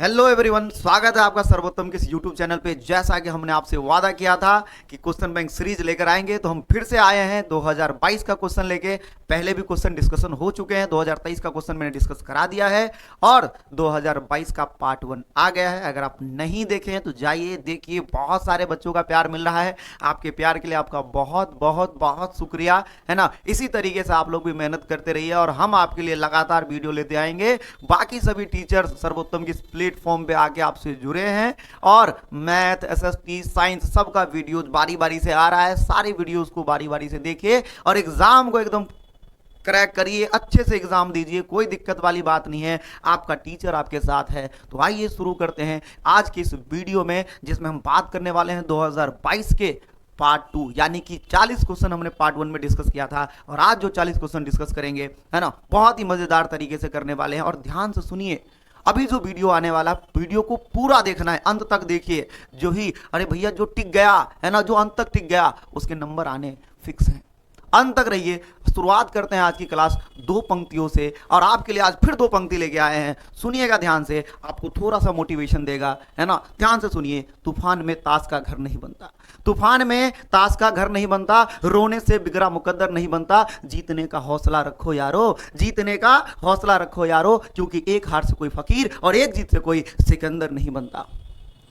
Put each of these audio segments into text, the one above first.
Hello everyone, स्वागत है आपका सर्वोत्तम के इस यूट्यूब चैनल पे। जैसा कि हमने आपसे वादा किया था कि क्वेश्चन बैंक सीरीज लेकर आएंगे, तो हम फिर से आए हैं 2022 का क्वेश्चन लेके। पहले भी क्वेश्चन डिस्कशन हो चुके हैं, 2023 का क्वेश्चन मैंने डिस्कस करा दिया है और 2022 का पार्ट 1 आ गया है। अगर आप नहीं देखे हैं तो जाइए देखिए, बहुत सारे बच्चों का प्यार मिल रहा है। आपके प्यार के लिए आपका बहुत बहुत बहुत शुक्रिया, है ना। इसी तरीके से आप लोग भी मेहनत करते रहिए और हम आपके लिए लगातार वीडियो लेते आएंगे। बाकी सभी टीचर सर्वोत्तम की प्लेटफॉर्म पे आके आपसे जुड़े हैं और मैथ, एसएसटी, साइंस सबका वीडियोज बारी बारी से आ रहा है। सारी वीडियोज को बारी बारी से देखिए और एग्जाम को एकदम क्रैक करिए, अच्छे से एग्जाम दीजिए, कोई दिक्कत वाली बात नहीं है। आपका टीचर आपके साथ है। तो आइए शुरू करते हैं आज की इस वीडियो में, जिसमें हम बात करने वाले हैं 2022 के पार्ट 2, यानी कि 40 क्वेश्चन हमने पार्ट 1 में डिस्कस किया था और आज जो 40 क्वेश्चन डिस्कस करेंगे, है ना, बहुत ही मजेदार तरीके से करने वाले हैं। और ध्यान से सुनिए, अभी जो वीडियो आने वाला, वीडियो को पूरा देखना है, अंत तक देखिए। जो ही अरे भैया जो टिक गया है ना, जो अंत तक टिक गया उसके नंबर आने फिक्स हैं। अंत तक रहिए। शुरुआत करते हैं आज की क्लास 2 पंक्तियों से और आपके लिए आज फिर 2 पंक्ति लेके आए हैं। सुनिएगा ध्यान से, आपको थोड़ा सा मोटिवेशन देगा, है ना। ध्यान से सुनिए। तूफान में ताश का घर नहीं बनता, तूफान में ताश का घर नहीं बनता, रोने से बिगड़ा मुकद्दर नहीं बनता। जीतने का हौसला रखो यारो, जीतने का हौसला रखो यारो, क्योंकि एक हार से कोई फकीर और एक जीत से कोई सिकंदर नहीं बनता।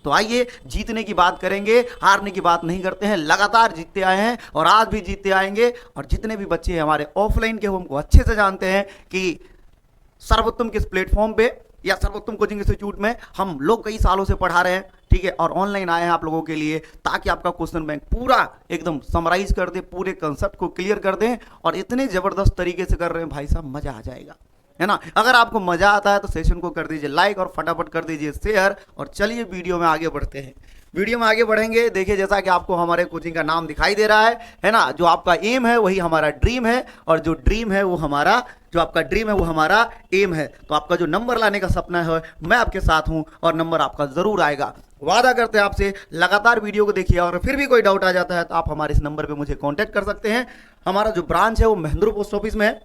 तो आइए जीतने की बात करेंगे, हारने की बात नहीं करते हैं। लगातार जीतते आए हैं और आज भी जीतते आएंगे। और जितने भी बच्चे हमारे ऑफलाइन के, हमको अच्छे से जानते हैं कि सर्वोत्तम किस प्लेटफॉर्म पे या सर्वोत्तम कोचिंग इंस्टीट्यूट में हम लोग कई सालों से पढ़ा रहे हैं, ठीक है। और ऑनलाइन आए हैं आप लोगों के लिए, ताकि आपका क्वेश्चन बैंक पूरा एकदम समराइज कर दे, पूरे कंसेप्ट को क्लियर कर दें। और इतने जबरदस्त तरीके से कर रहे हैं भाई साहब, मजा आ जाएगा, है ना। अगर आपको मजा आता है तो सेशन को कर दीजिए लाइक और फटाफट कर दीजिए शेयर। और चलिए वीडियो में आगे बढ़ते हैं। वीडियो में आगे बढ़ेंगे, देखिए जैसा कि आपको हमारे कोचिंग का नाम दिखाई दे रहा है ना। जो आपका एम है वही हमारा ड्रीम है और जो ड्रीम है वो हमारा, जो आपका ड्रीम है वो हमारा एम है। तो आपका जो नंबर लाने का सपना है, मैं आपके साथ हूं और नंबर आपका जरूर आएगा। वादा करते हैं आपसे, लगातार वीडियो को देखिए और फिर भी कोई डाउट आ जाता है तो आप हमारे इस नंबर पर मुझे कॉन्टैक्ट कर सकते हैं। हमारा जो ब्रांच है वो महेंद्रू पोस्ट ऑफिस में है,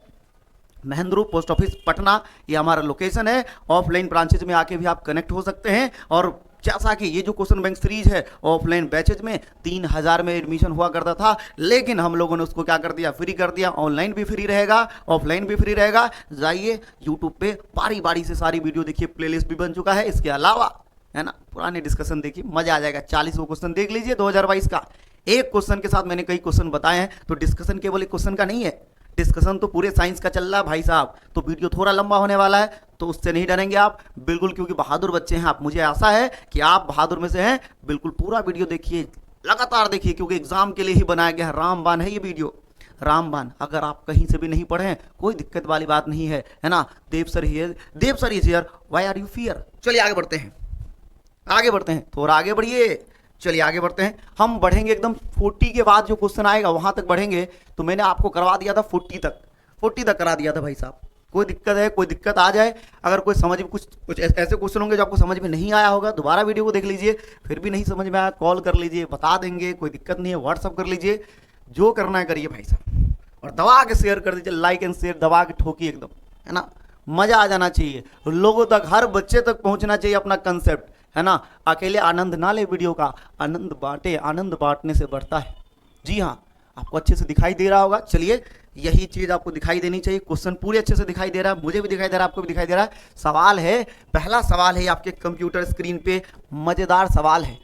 महेंद्रू पोस्ट ऑफिस पटना, ये हमारा लोकेशन है। ऑफलाइन ब्रांचेज में आके भी आप कनेक्ट हो सकते हैं। और जैसा कि ये जो क्वेश्चन बैंक सीरीज है, ऑफलाइन बैचेज में 3000 में एडमिशन हुआ करता था, लेकिन हम लोगों ने उसको क्या कर दिया, फ्री कर दिया। ऑनलाइन भी फ्री रहेगा, ऑफलाइन भी फ्री रहेगा। जाइए यूट्यूब पे बारी बारी से सारी वीडियो देखिए, प्लेलिस्ट भी बन चुका है। इसके अलावा, है ना, पुराने डिस्कशन देखिए, मजा आ जाएगा। 40 क्वेश्चन देख लीजिए 2022 का। एक क्वेश्चन के साथ मैंने कई क्वेश्चन बताए हैं, तो डिस्कशन केवल एक क्वेश्चन का नहीं है, डिस्कशन तो पूरे साइंस का चल रहा है भाई साहब। तो वीडियो थोड़ा लंबा होने वाला है, तो उससे नहीं डरेंगे आप बिल्कुल, क्योंकि बहादुर बच्चे हैं आप। मुझे आशा है कि आप बहादुर में से हैं। बिल्कुल पूरा वीडियो देखिए, लगातार देखिए, क्योंकि एग्जाम के लिए ही बनाया गया है। रामबाण है ये वीडियो, रामबाण। अगर आप कहीं से भी नहीं पढ़े हैं, कोई दिक्कत वाली बात नहीं है ना। Dev sir here, Dev sir is here, why are you fear. चलिए आगे बढ़ते हैं, आगे बढ़ते हैं, थोड़ा आगे बढ़िए। चलिए आगे बढ़ते हैं। हम बढ़ेंगे एकदम 40 के बाद जो क्वेश्चन आएगा वहां तक बढ़ेंगे। तो मैंने आपको करवा दिया था 40 तक, 40 तक करा दिया था भाई साहब। कोई दिक्कत है, कोई दिक्कत आ जाए, अगर कोई समझ में कुछ ऐसे क्वेश्चन होंगे जो आपको समझ में नहीं आया होगा, दोबारा वीडियो को देख लीजिए। फिर भी नहीं समझ में आया, कॉल कर लीजिए, बता देंगे, कोई दिक्कत नहीं है। व्हाट्सअप कर लीजिए, जो करना है करिए भाई साहब। और दबा के शेयर कर दीजिए, लाइक एंड शेयर दबा के ठोकी एकदम, है ना। मजा आ जाना चाहिए लोगों तक, हर बच्चे तक पहुंचना चाहिए अपना कंसेप्ट, है ना। अकेले आनंद ना ले वीडियो का, आनंद बांटे, आनंद बांटने से बढ़ता है। जी हाँ, आपको अच्छे से दिखाई दे रहा होगा। चलिए, यही चीज आपको दिखाई देनी चाहिए। क्वेश्चन पूरे अच्छे से दिखाई दे रहा है, मुझे भी दिखाई दे रहा है, आपको भी दिखाई दे रहा है। सवाल है, पहला सवाल है आपके कंप्यूटर स्क्रीन पे, मजेदार सवाल है।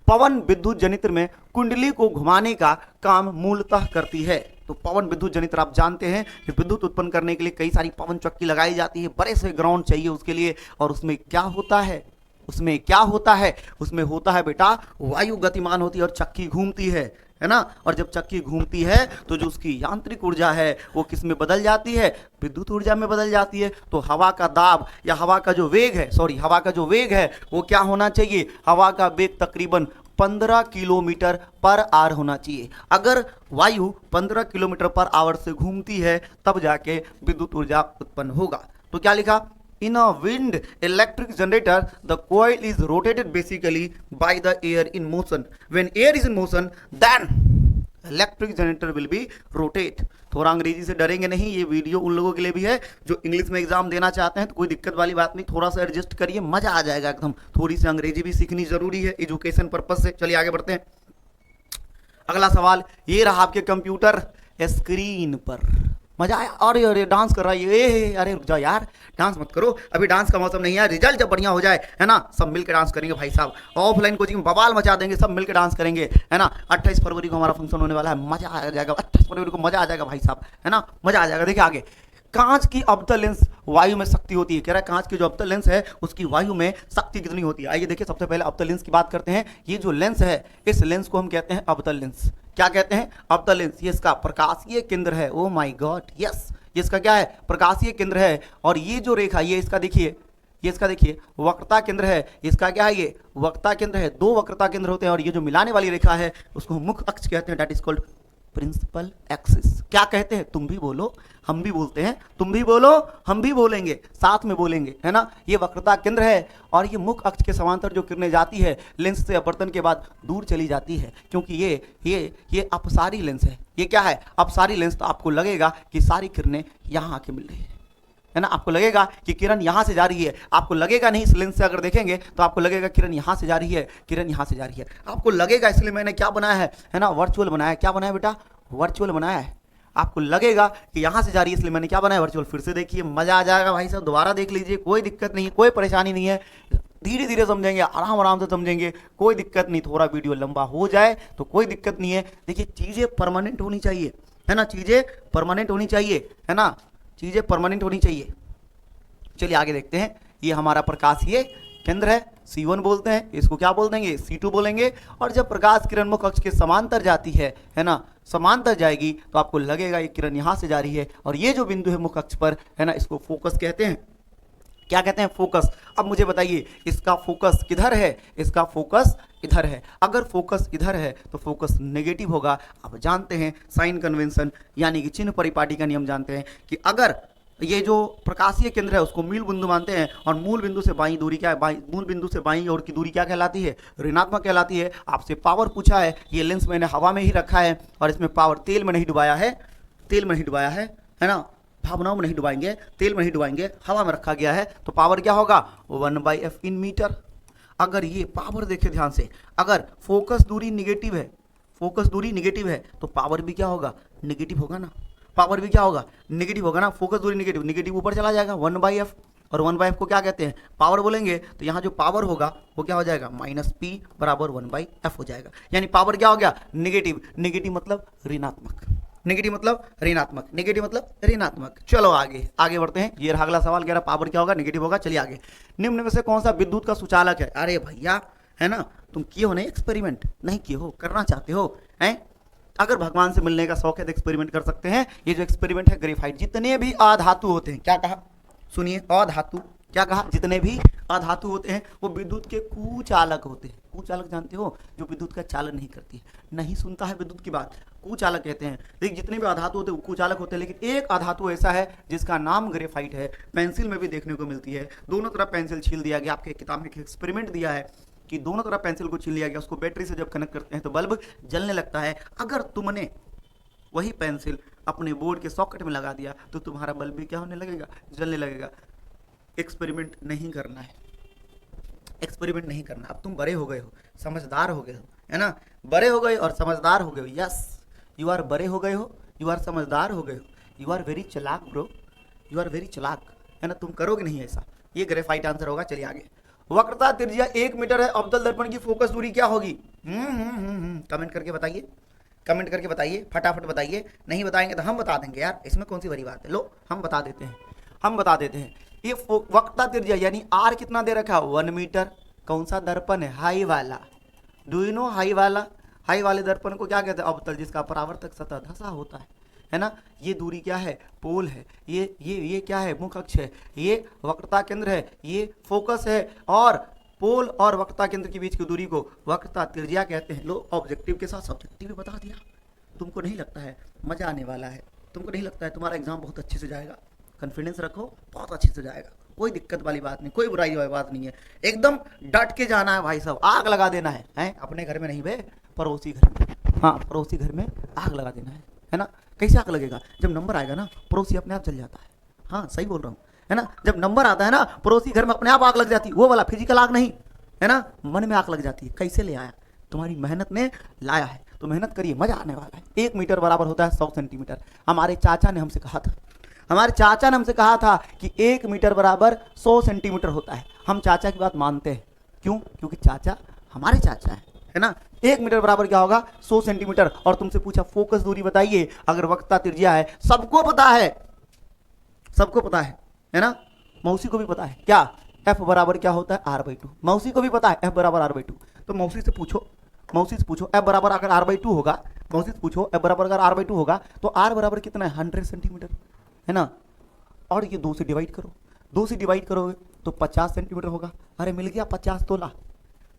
पवन विद्युत जनित्र में कुंडली को घुमाने का काम मूलतः करती है। तो पवन विद्युत जनित्र आप जानते हैं कि विद्युत उत्पन्न करने के लिए कई सारी पवन चक्की लगाई जाती है, बड़े से ग्राउंड चाहिए उसके लिए। और उसमें क्या होता है, उसमें क्या होता है, उसमें होता है बेटा, वायु गतिमान होती है और चक्की घूमती है ना। और जब चक्की घूमती है तो जो उसकी यांत्रिक ऊर्जा है वो किस में बदल जाती है, विद्युत ऊर्जा में बदल जाती है। तो हवा का दाब या हवा का जो वेग है, हवा का जो वेग है वो क्या होना चाहिए, हवा का वेग तकरीबन 15 किलोमीटर पर आवर होना चाहिए। अगर वायु 15 किलोमीटर पर आवर से घूमती है तब जाके विद्युत ऊर्जा उत्पन्न होगा। तो क्या लिखा, in a wind electric generator the coil is rotated basically by the air in motion. When air is in motion then electric generator will be rotate. थोड़ा अंग्रेजी से डरेंगे नहीं, ये वीडियो उन लोगों के लिए भी है जो इंग्लिश में एग्जाम देना चाहते हैं, तो कोई दिक्कत वाली बात नहीं, थोड़ा सा एडजस्ट करिए, मजा आ जाएगा एकदम। थोड़ी सी अंग्रेजी भी सीखनी जरूरी है एजुकेशन पर्पज से। चलिए आगे बढ़ते हैं। अगला सवाल ये रहा आपके कंप्यूटर स्क्रीन पर। मजा आया? अरे अरे डांस कर रहा है ये, अरे रुक जाओ यार, डांस मत करो, अभी डांस का मौसम नहीं है, रिजल्ट जब बढ़िया हो जाए है ना, सब मिलकर डांस करेंगे भाई साहब। ऑफलाइन कोचिंग में बवाल मचा देंगे, सब मिलकर डांस करेंगे है ना। 28 फरवरी को हमारा फंक्शन होने वाला है, मजा आ जाएगा, 28 फरवरी को मजा आ जाएगा भाई साहब, है ना, मजा आ जाएगा। देखिए आगे, कांच की अवतल लेंस वायु में शक्ति होती है। कह रहा है कांच की जो अवतल लेंस है उसकी वायु में शक्ति कितनी होती है। आइए देखिए, सबसे पहले अवतल लेंस की बात करते हैं। ये जो लेंस है, इस लेंस को हम कहते हैं अवतल लेंस। क्या कहते हैं? अवतल लेंस। ये इसका प्रकाशीय केंद्र है। ओ माय गॉड, यस, ये इसका क्या है? प्रकाशीय केंद्र है। और ये जो रेखा, ये इसका देखिए, ये इसका देखिए वक्रता केंद्र है। इसका क्या है? ये वक्रता केंद्र है। दो वक्रता केंद्र होते हैं और ये जो मिलाने वाली रेखा है उसको मुख्य अक्ष कहते हैं, that is called principal axis. क्या कहते हैं? तुम भी बोलो, हम भी बोलते हैं, तुम भी बोलो, हम भी बोलेंगे, साथ में बोलेंगे, है ना। ये वक्रता केंद्र है और ये मुख्य अक्ष के समांतर जो किरणें जाती है लेंस से अपवर्तन के बाद दूर चली जाती है, क्योंकि ये अपसारी लेंस है। ये क्या है? अपसारी लेंस। तो आपको लगेगा कि सारी किरणें यहाँ आके मिल रही है ना, आपको लगेगा कि किरण यहाँ से जा रही है, आपको लगेगा नहीं, इस लेंस से अगर देखेंगे तो आपको लगेगा किरण यहाँ से जा रही है, किरण यहाँ से जा रही है, आपको लगेगा। इसलिए मैंने क्या बनाया है ना, वर्चुअल बनाया। क्या बनाया बेटा? वर्चुअल बनाया है। आपको लगेगा कि यहाँ से जा रही है, इसलिए मैंने क्या बनाया? वर्चुअल। फिर से देखिए, मजा आ जाएगा भाई साहब, दोबारा देख लीजिए, कोई दिक्कत नहीं है, कोई परेशानी नहीं है, धीरे धीरे समझेंगे, आराम आराम से समझेंगे, कोई दिक्कत नहीं। थोड़ा वीडियो लंबा हो जाए तो कोई दिक्कत नहीं है। देखिए, चीजें परमानेंट होनी चाहिए, है ना, चीजें परमानेंट होनी चाहिए, है ना, चीजें परमानेंट होनी चाहिए। चलिए आगे देखते हैं। ये हमारा प्रकाशीय केंद्र है, C1 बोलते हैं, इसको क्या बोल देंगे? C2 बोलेंगे। और जब प्रकाश किरण मुख्य अक्ष के समांतर जाती है ना, समांतर जाएगी तो आपको लगेगा ये किरण यहाँ से जा रही है, और ये जो बिंदु है मुख्य अक्ष पर, है ना, इसको फोकस कहते हैं। क्या कहते हैं? फोकस। अब मुझे बताइए, इसका फोकस किधर है? इसका फोकस इधर है। अगर फोकस इधर है तो फोकस नेगेटिव होगा। आप जानते हैं साइन कन्वेंशन यानी कि चिन्ह परिपाटी का नियम जानते हैं कि अगर ये जो प्रकाशीय केंद्र है उसको मूल बिंदु मानते हैं, और मूल बिंदु से बाईं दूरी क्या है? मूल बिंदु से बाईं ओर की दूरी क्या कहलाती है? ऋणात्मक कहलाती है। आपसे पावर पूछा है, ये लेंस मैंने हवा में ही रखा है और इसमें पावर तेल में नहीं डुबाया है, तेल में नहीं डुबाया है ना, भावनाओं में नहीं डुबाएंगे, तेल में नहीं डुबाएंगे, हवा में रखा गया है। तो पावर क्या होगा? 1/f in metre. अगर ये पावर देखे ध्यान से, अगर फोकस दूरी निगेटिव है, फोकस दूरी निगेटिव है तो पावर भी क्या होगा? निगेटिव होगा ना, पावर भी क्या होगा? निगेटिव होगा ना। फोकस दूरी निगेटिव, निगेटिव ऊपर चला जाएगा 1/f, और 1/f को क्या कहते हैं? पावर बोलेंगे। तो यहाँ जो पावर होगा वो क्या हो जाएगा? -p बराबर 1/f हो जाएगा। यानी पावर क्या हो गया? निगेटिव। निगेटिव मतलब ऋणात्मक, नेगेटिव मतलब ऋणात्मक, नेगेटिव मतलब ऋणात्मक। चलो आगे आगे बढ़ते हैं। ये अगला सवाल कह रहा पावर क्या होगा? नेगेटिव होगा। चलिए आगे। निम्न में से कौन सा विद्युत का सुचालक है? अरे भैया, है ना, तुम किए हो नहीं एक्सपेरिमेंट? नहीं किए हो, करना चाहते हो हैं? अगर भगवान से मिलने का शौक है तो एक्सपेरिमेंट कर सकते हैं। ये जो एक्सपेरिमेंट है, ग्रेफाइट, जितने भी अधातु होते हैं, क्या कहा? सुनिए, अधातु, क्या कहा? जितने भी अधातु होते हैं वो विद्युत के कुचालक होते हैं। कुचालक जानते हो? जो विद्युत का चालन नहीं करती है, नहीं सुनता है विद्युत की बात, कुचालक कहते हैं। लेकिन जितने भी अधातु होते हैं वो कुचालक होते हैं। लेकिन एक अधातु ऐसा है जिसका नाम ग्रेफाइट है, पेंसिल में भी देखने को मिलती है। दोनों तरफ पेंसिल छील दिया गया। आपके किताब में एक एक्सपेरिमेंट दिया है कि दोनों तरफ पेंसिल को छील लिया गया, उसको बैटरी से जब कनेक्ट करते हैं तो बल्ब जलने लगता है। अगर तुमने वही पेंसिल अपने बोर्ड के सॉकेट में लगा दिया तो तुम्हारा बल्ब भी क्या होने लगेगा? जलने लगेगा। एक्सपेरिमेंट नहीं करना है, एक्सपेरिमेंट नहीं करना। अब तुम बड़े हो गए हो, समझदार हो गए हो, है ना, बड़े हो गए और समझदार हो गए हो। यस, यू आर बड़े हो गए हो, यू आर समझदार हो गए हो, यू आर वेरी चालाक ब्रो, यू आर वेरी चालाक, है ना। तुम करोगे नहीं ऐसा। ये ग्रेफाइट आंसर होगा। चलिए आगे। वक्रता त्रिज्या 1 मीटर है, अवतल दर्पण की फोकस दूरी क्या होगी? कमेंट करके बताइए, कमेंट करके बताइए, फटाफट बताइए। नहीं बताएंगे तो हम बता देंगे यार, इसमें कौन सी बड़ी बात है। लो हम बता देते हैं, हम बता देते हैं। ये वक्रता त्रिज्या यानी आर कितना दे रखा है? 1 मीटर। कौन सा दर्पण है? हाई वाला। डू यू नो हाई वाला? हाई वाले दर्पण को क्या कहते हैं? अवतल, जिसका परावर्तक सतह धसा होता है ना। ये दूरी क्या है? पोल है। ये क्या है? मुख्य अक्ष है। ये वक्रता केंद्र है, ये फोकस है, और पोल और वक्रता केंद्र के बीच की दूरी को वक्रता त्रिज्या कहते हैं। लो, ऑब्जेक्टिव के साथ सब्जेक्टिव भी बता दिया। तुमको नहीं लगता है मजा आने वाला है? तुमको नहीं लगता है तुम्हारा एग्जाम बहुत अच्छे से जाएगा? कॉन्फिडेंस रखो, बहुत अच्छे से जाएगा, कोई दिक्कत वाली बात नहीं, कोई बुराई वाली बात नहीं है। एकदम डट के जाना है भाई साहब, आग लगा देना है, हैं? अपने घर में नहीं बे, पड़ोसी घर में। हाँ, पड़ोसी घर में आग लगा देना है ना। कैसे आग लगेगा? जब नंबर आएगा ना पड़ोसी अपने आप जल जाता है। हाँ सही बोल रहा हूँ, है ना। जब नंबर आता है ना पड़ोसी घर में अपने आप आग लग जाती है, वो वाला फिजिकल आग नहीं, है ना, मन में आग लग जाती है। कैसे ले आया? तुम्हारी मेहनत ने लाया है, तो मेहनत करिए, मजा आने वाला है। 1 मीटर बराबर होता है 100 सेंटीमीटर। हमारे चाचा ने हमसे कहा था, हमारे चाचा ने हमसे कहा था कि 1 मीटर बराबर 100 सेंटीमीटर होता है। हम चाचा की बात मानते हैं। क्यों? क्योंकि चाचा हमारे चाचा है ना। 1 मीटर बराबर क्या होगा? 100 सेंटीमीटर। और तुमसे पूछा फोकस दूरी बताइए, अगर वक्रता त्रिज्या है, सबको पता है, सबको पता है ना। मौसी को भी पता है क्या? एफ बराबर क्या होता है? r/2। मौसी को भी पता है एफ बराबर r/2। तो मौसी से पूछो, मौसी से पूछो एफ बराबर अगर r/2 होगा, मौसी से पूछो एफ बराबर अगर r/2 होगा तो r बराबर कितना है? 100 सेंटीमीटर, है ना। और ये 2 से डिवाइड करो, 2 से डिवाइड करोगे तो 50 सेंटीमीटर होगा। अरे मिल गया 50 तोला,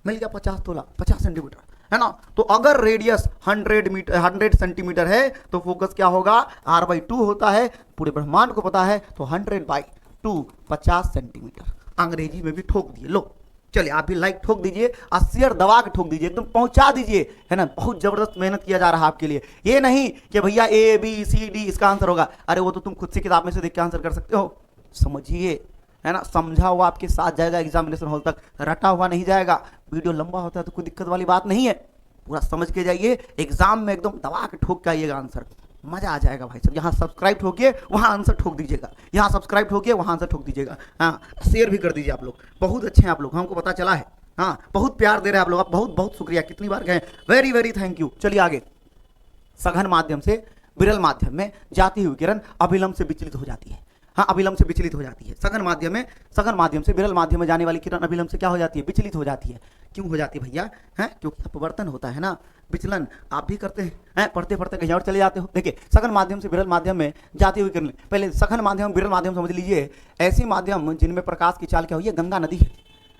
मिल गया 50 तोला, 50 सेंटीमीटर, है ना। तो अगर रेडियस 100 सेंटीमीटर है तो फोकस क्या होगा? r/2 होता है। पूरे ब्रह्मांड को पता है, तो 100/2 50 सेंटीमीटर। अंग्रेजी में भी ठोक दिए। लो चलिए आप भी लाइक ठोक दीजिए और शेयर दबा के ठोक दीजिए, एकदम पहुंचा दीजिए, है ना। बहुत जबरदस्त मेहनत किया जा रहा है आपके लिए। ये नहीं कि भैया ABCD इसका आंसर होगा। अरे वो तो तुम खुद से किताब में से देख के आंसर कर सकते हो। समझिए, है ना, समझा हुआ आपके साथ जाएगा एग्जामिनेशन हॉल तक, रटा हुआ नहीं जाएगा। वीडियो लंबा होता है तो कोई दिक्कत वाली बात नहीं है, पूरा समझ के जाइए, एग्जाम में एकदम दबा के ठोक के आइएगा आंसर, मजा आ जाएगा भाई साहब। यहाँ सब्सक्राइब ठोकिए वहाँ आंसर ठोक दीजिएगा, यहाँ सब्सक्राइब ठोकिए वहाँ आंसर ठोक दीजिएगा। हाँ शेयर भी कर दीजिए आप लोग, बहुत अच्छे हैं आप लोग, हमको पता चला है। हाँ बहुत प्यार दे रहे हैं आप लोग, आप बहुत बहुत शुक्रिया, कितनी बार गए, वेरी वेरी थैंक यू। चलिए आगे। सघन माध्यम से विरल माध्यम में जाती हुई किरण अभिलंब से विचलित हो जाती है। हाँ अभिलंब से विचलित हो जाती है। सघन माध्यम से विरल माध्यम में जाने वाली किरण अभिलंब से क्या हो जाती है? विचलित हो जाती है। क्यों हो जाती है भैया? है क्योंकि अपवर्तन होता है ना, विचलन आप भी करते हैं, पढ़ते पढ़ते कहीं और चले जाते हो। देखिए सघन माध्यम से विरल माध्यम में जाती हुई किरण, पहले सघन माध्यम विरल माध्यम समझ लीजिए, ऐसी माध्यम जिनमें प्रकाश की चाल क्या हुई है? गंगा नदी है।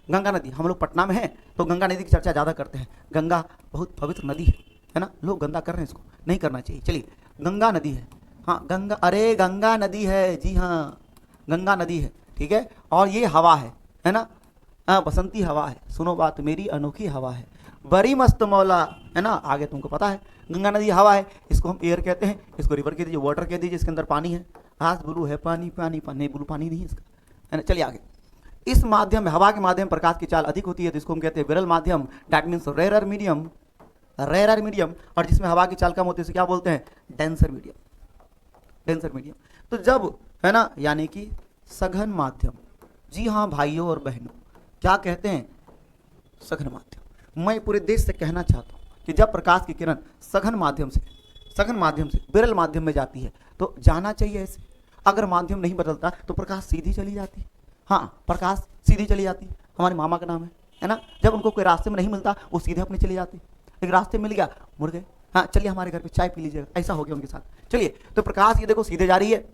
गंगा नदी, हम लोग पटना में हैं तो गंगा नदी की चर्चा ज़्यादा करते हैं। गंगा बहुत पवित्र नदी है ना, लोग गंदा कर रहे हैं, इसको नहीं करना चाहिए। चलिए गंगा नदी है, हाँ गंगा, अरे गंगा नदी है, जी हाँ गंगा नदी है, ठीक है। और ये हवा है ना, बसंती हवा है, सुनो बात मेरी अनोखी हवा है, बड़ी मस्त मौला, है ना। आगे तुमको पता है गंगा नदी हवा है, इसको हम एयर कहते हैं, इसको रिवर कह दीजिए, वाटर कह दीजिए, इसके अंदर पानी है, आस ब्लू है, पानी पानी पानी, ब्लू पानी नहीं है इसका, है ना। चलिए आगे। इस माध्यम में, हवा के माध्यम प्रकाश की चाल अधिक होती है तो इसको हम कहते हैं विरल माध्यम, that means rarer medium, rarer medium. और जिसमें हवा की चाल कम होती है उसे क्या बोलते हैं? Denser medium, denser medium. तो जब, है ना, यानी कि सघन माध्यम, जी हाँ भाइयों और बहनों, क्या कहते हैं? सघन माध्यम। मैं पूरे देश से कहना चाहता हूँ कि जब प्रकाश की किरण सघन माध्यम से विरल माध्यम में जाती है तो जाना चाहिए ऐसे। अगर माध्यम नहीं बदलता तो प्रकाश सीधी चली जाती है। हाँ प्रकाश सीधी चली जाती है। हमारे मामा का नाम है ना, जब उनको कोई रास्ते में नहीं मिलता वो सीधे अपने चले जाते, एक रास्ते मिल गया मुड़ गए, हाँ चलिए हमारे घर पे चाय पी लीजिएगा, ऐसा हो गया उनके साथ। चलिए तो प्रकाश ये देखो सीधे जा रही है,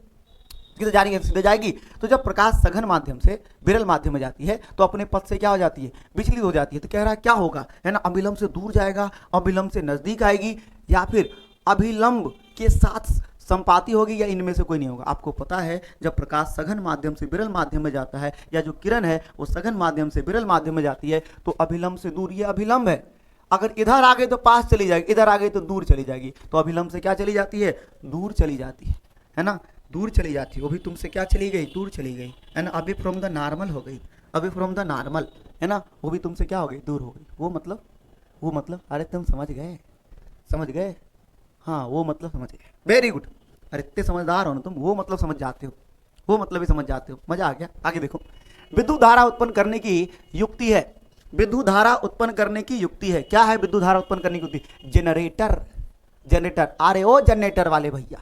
सीधे जाएगी। तो जब प्रकाश सघन माध्यम से विरल माध्यम में जाती है तो अपने पथ से क्या हो जाती है? विचलित हो जाती है। तो कह रहा है क्या होगा, है ना, अभिलंब से दूर जाएगा, अभिलंब से नजदीक आएगी, या फिर अभिलंब के साथ संपाती होगी, या इनमें से कोई नहीं होगा। आपको पता है जब प्रकाश सघन माध्यम से विरल माध्यम में जाता है, या जो किरण है वो सघन माध्यम से विरल माध्यम में जाती है तो अभिलंब से दूर, ये अभिलंब है। अगर इधर आ गई तो पास चली जाएगी, इधर आ गई तो दूर चली जाएगी। तो अभिलंब से क्या चली जाती है? दूर चली जाती है ना, दूर चली जाती है। वो भी तुमसे क्या चली गई? दूर चली गई, है ना। अभी फ्रॉम द नॉर्मल हो गई, अभी फ्रॉम द नॉर्मल, है ना, वो भी तुमसे क्या हो गई? दूर हो गई। वो मतलब अरे तुम समझ गए, हाँ वो मतलब समझ गए, वेरी गुड। अरे इतने समझदार हो ना तुम, वो मतलब समझ जाते हो, वो मतलब भी समझ जाते हो, मजा आ गया। आगे देखो, विद्युत धारा उत्पन्न करने की युक्ति है, विद्युत धारा उत्पन्न करने की युक्ति है। क्या है विद्युत धारा उत्पन्न करने की युक्ति? जनरेटर, अरे ओ जनरेटर वाले भैया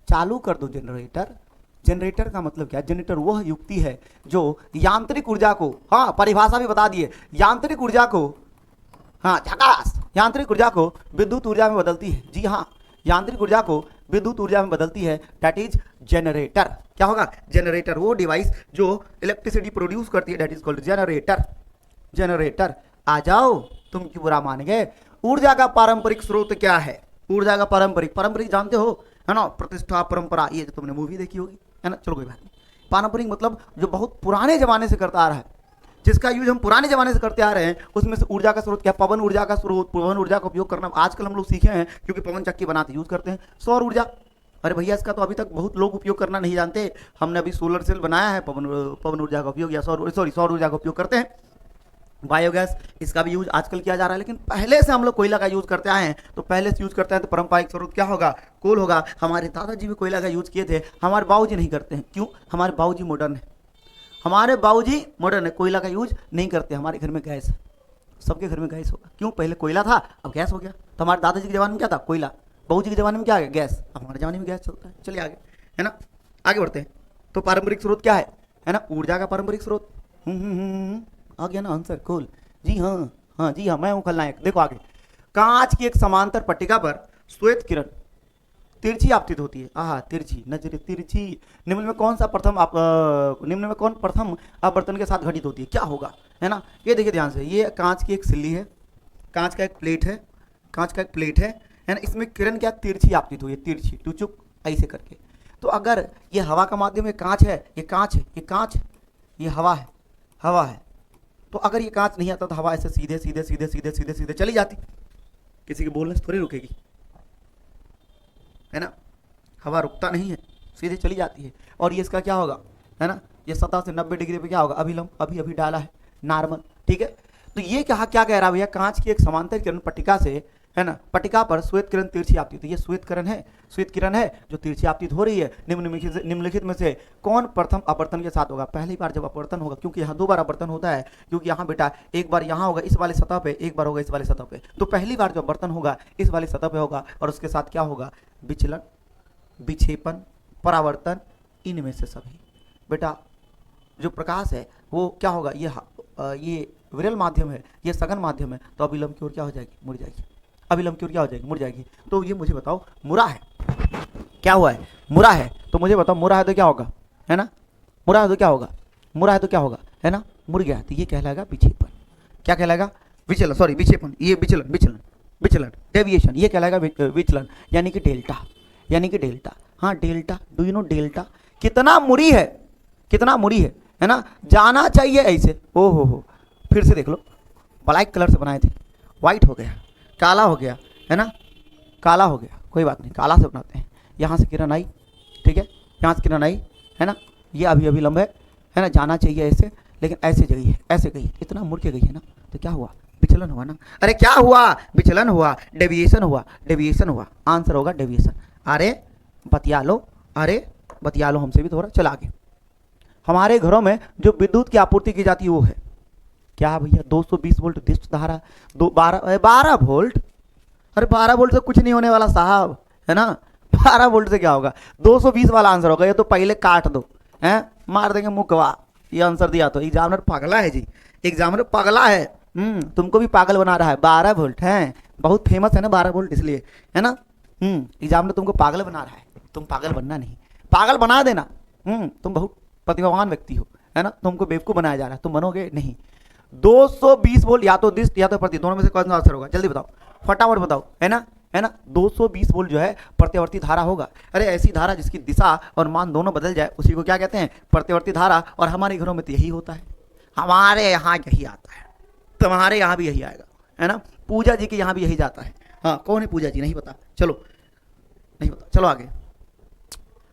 चालू कर दो जनरेटर। जनरेटर का मतलब क्या? जनरेटर वह युक्ति है जो यांत्रिक ऊर्जा को, हाँ परिभाषा भी बता दिए, यांत्रिक ऊर्जा को, हाँ झकास, यांत्रिक ऊर्जा को विद्युत ऊर्जा में बदलती है। जी हाँ, यांत्रिक ऊर्जा को विद्युत ऊर्जा में बदलती है, दैट इज जनरेटर। क्या होगा? जनरेटर, वो डिवाइस जो इलेक्ट्रिसिटी प्रोड्यूस करती है, that is called generator. Generator, आ जाओ, तुम क्यों बुरा मान गए? ऊर्जा का पारंपरिक स्रोत क्या है? ऊर्जा का पारंपरिक जानते हो, है ना, प्रतिष्ठा, परंपरा, ये जो तुमने मूवी देखी होगी, है ना। चलो कोई बात नहीं। पारंपरिक मतलब जो बहुत पुराने जमाने से करता आ रहा है, जिसका यूज हम पुराने जमाने से करते आ रहे हैं, उसमें से ऊर्जा का स्रोत क्या, पवन ऊर्जा का स्रोत, पवन ऊर्जा का उपयोग करना आजकल हम लोग सीखे हैं क्योंकि पवन चक्की बनाते यूज करते हैं। सौर ऊर्जा, अरे भैया इसका तो अभी तक बहुत लोग उपयोग करना नहीं जानते, हमने अभी सोलर सेल बनाया है, पवन ऊर्जा का उपयोग या सौर ऊर्जा का उपयोग करते हैं। बायोगैस, इसका भी यूज आजकल किया जा रहा है, लेकिन पहले से हम लोग कोयला का यूज करते आए हैं, तो पहले से यूज करते हैं तो पारंपरिक स्रोत क्या होगा, कोल होगा। हमारे दादाजी भी कोयला का यूज किए थे, हमारे बाबूजी नहीं करते हैं। क्यों? हमारे बाबूजी मॉडर्न है, हमारे बाबूजी मॉडर्न है, कोयला का यूज नहीं करते। हमारे घर में गैस है, सबके घर में गैस होगा। क्यों? पहले कोयला था, अब गैस हो गया। तो हमारे दादाजी के जमाने में क्या था? कोयला। बाबूजी के जमाने में क्या आ गया? गैस। अब हमारे जमाने में गैस चलता है। चलिए आगे, है ना, आगे बढ़ते हैं। तो पारंपरिक स्रोत क्या है ना, ऊर्जा का पारंपरिक स्रोत। आ गया ना आंसर, कूल। जी हाँ, हाँ जी हाँ, मैं हूँ खलनायक। देखो आगे, कांच की एक समांतर पट्टिका पर श्वेत किरण तिरछी आपतित होती है। आहा, तिरछी, नजर तिरछी। निम्न में कौन प्रथम अपवर्तन के साथ घटित होती है? क्या होगा, है ना? ये देखिए ध्यान से, ये कांच की एक सिल्ली है, कांच का एक प्लेट है, कांच का एक प्लेट है ना, इसमें किरण क्या तिरछी आपतित हुई है, तिरछी टुचुक ऐसे करके। तो अगर ये हवा का माध्यम है, कांच है, ये कांच है, ये कांच है, ये हवा है, हवा है, तो अगर ये कांच नहीं आता तो हवा ऐसे सीधे सीधे सीधे सीधे सीधे सीधे चली जाती, किसी के बोलने से थोड़ी रुकेगी, है ना? हवा रुकता नहीं है, सीधे चली जाती है। और ये इसका क्या होगा, है ना, ये 70 से 90 डिग्री पे क्या होगा, अभिलंब, अभी अभी डाला है, नॉर्मल, ठीक है। तो ये क्या कह रहा है भैया, कांच की एक समांतर किरण पट्टिका से, है ना, पट्टिका पर श्वेत किरण तिरछी आपतित। तो ये श्वेत किरण है जो तिरछी आपतित हो रही है। निम्नलिखित में से कौन प्रथम अपवर्तन के साथ होगा? पहली बार जब अपवर्तन होगा, क्योंकि यहाँ 2 बार अपवर्तन होता है, क्योंकि यहाँ बेटा एक बार यहाँ होगा इस वाली सतह पे, एक बार होगा इस वाली सतह पे। तो पहली बार जो अपवर्तन होगा इस वाली सतह पे होगा, और उसके साथ क्या होगा, विचलन, विक्षेपण, परावर्तन, इनमें से सभी। बेटा जो प्रकाश है वो क्या होगा, ये विरल माध्यम है, ये सघन माध्यम है, तो अभिलंब की ओर क्या हो जाएगी, मुड़ जाएगी। अभिलंब की ओर क्या हो जाएगी, मुड़ जाएगी। तो ये मुझे बताओ, मुड़ा है, क्या हुआ है, मुड़ा है। तो मुझे बताओ, मुड़ा है तो क्या होगा, है ना, मुड़ा है तो क्या होगा, मुड़ा है तो क्या होगा, है ना, मुड़ गया। तो ये कहलाएगा विक्षेपण। क्या कहलाएगा? विचलन, सॉरी विक्षेपण, ये विचलन डेविएशन, ये कहलाएगा विचलन, यानी कि डेल्टा, हाँ delta. Do you know delta कितना मुड़ी है, है ना, जाना चाहिए ऐसे। ओ हो, फिर से देख लो, ब्लैक कलर से बनाए थे, व्हाइट हो गया, काला हो गया, है ना, काला हो गया, कोई बात नहीं, काला से बनाते हैं। यहाँ से किरण आई, ठीक है, यहाँ से किरण आई, है ना, ये अभी लंब है ना, जाना चाहिए ऐसे, लेकिन ऐसे गई है, ऐसे गई है, इतना मुड़ के गई है ना, तो क्या हुआ, विचलन हुआ ना। अरे क्या हुआ, विचलन हुआ, डेविएशन हुआ, आंसर होगा डेविएशन। अरे बतिया लो हमसे भी थोड़ा। चल आगे, हमारे घरों में जो विद्युत की आपूर्ति की जाती है वो है क्या भैया, 220 वोल्ट दिष्ट धारा, 12 वोल्ट। अरे 12 वोल्ट से कुछ नहीं होने वाला साहब, है ना, 12 वोल्ट से क्या होगा, 220 वाला आंसर होगा। ये तो पहले काट दो, हैं, मार देंगे मुकवा। ये आंसर दिया तो एग्जामिनर पागला है जी, एग्जामिनर पागला है। तुमको भी पागल बना रहा है। 12 वोल्ट है, बहुत फेमस है ना 12 वोल्ट, इसलिए, है ना। एग्जामिनर तुमको पागल बना रहा है, तुम पागल बनना नहीं, पागल बना देना। तुम बहुत प्रतिभावान व्यक्ति हो, है ना, तुमको बेवकूफ बनाया जा रहा है, तुम बनोगे नहीं। 220 वोल्ट या तो दिष्ट या तो प्रति, दोनों में से कौन सा आंसर होगा, जल्दी बताओ, फटाफट बताओ, है ना। 220 वोल्ट जो है प्रत्यवर्ती धारा होगा। अरे ऐसी धारा जिसकी दिशा और मान दोनों बदल जाए, उसी को क्या कहते हैं, प्रत्यवर्ती धारा। और हमारे घरों में तो यही होता है, हमारे यहाँ यही आता है, तुम्हारे यहाँ भी यही आएगा, है ना। पूजा जी के यहाँ भी यही जाता है। हाँ, कौन है पूजा जी, नहीं पता, चलो नहीं पता, चलो आगे।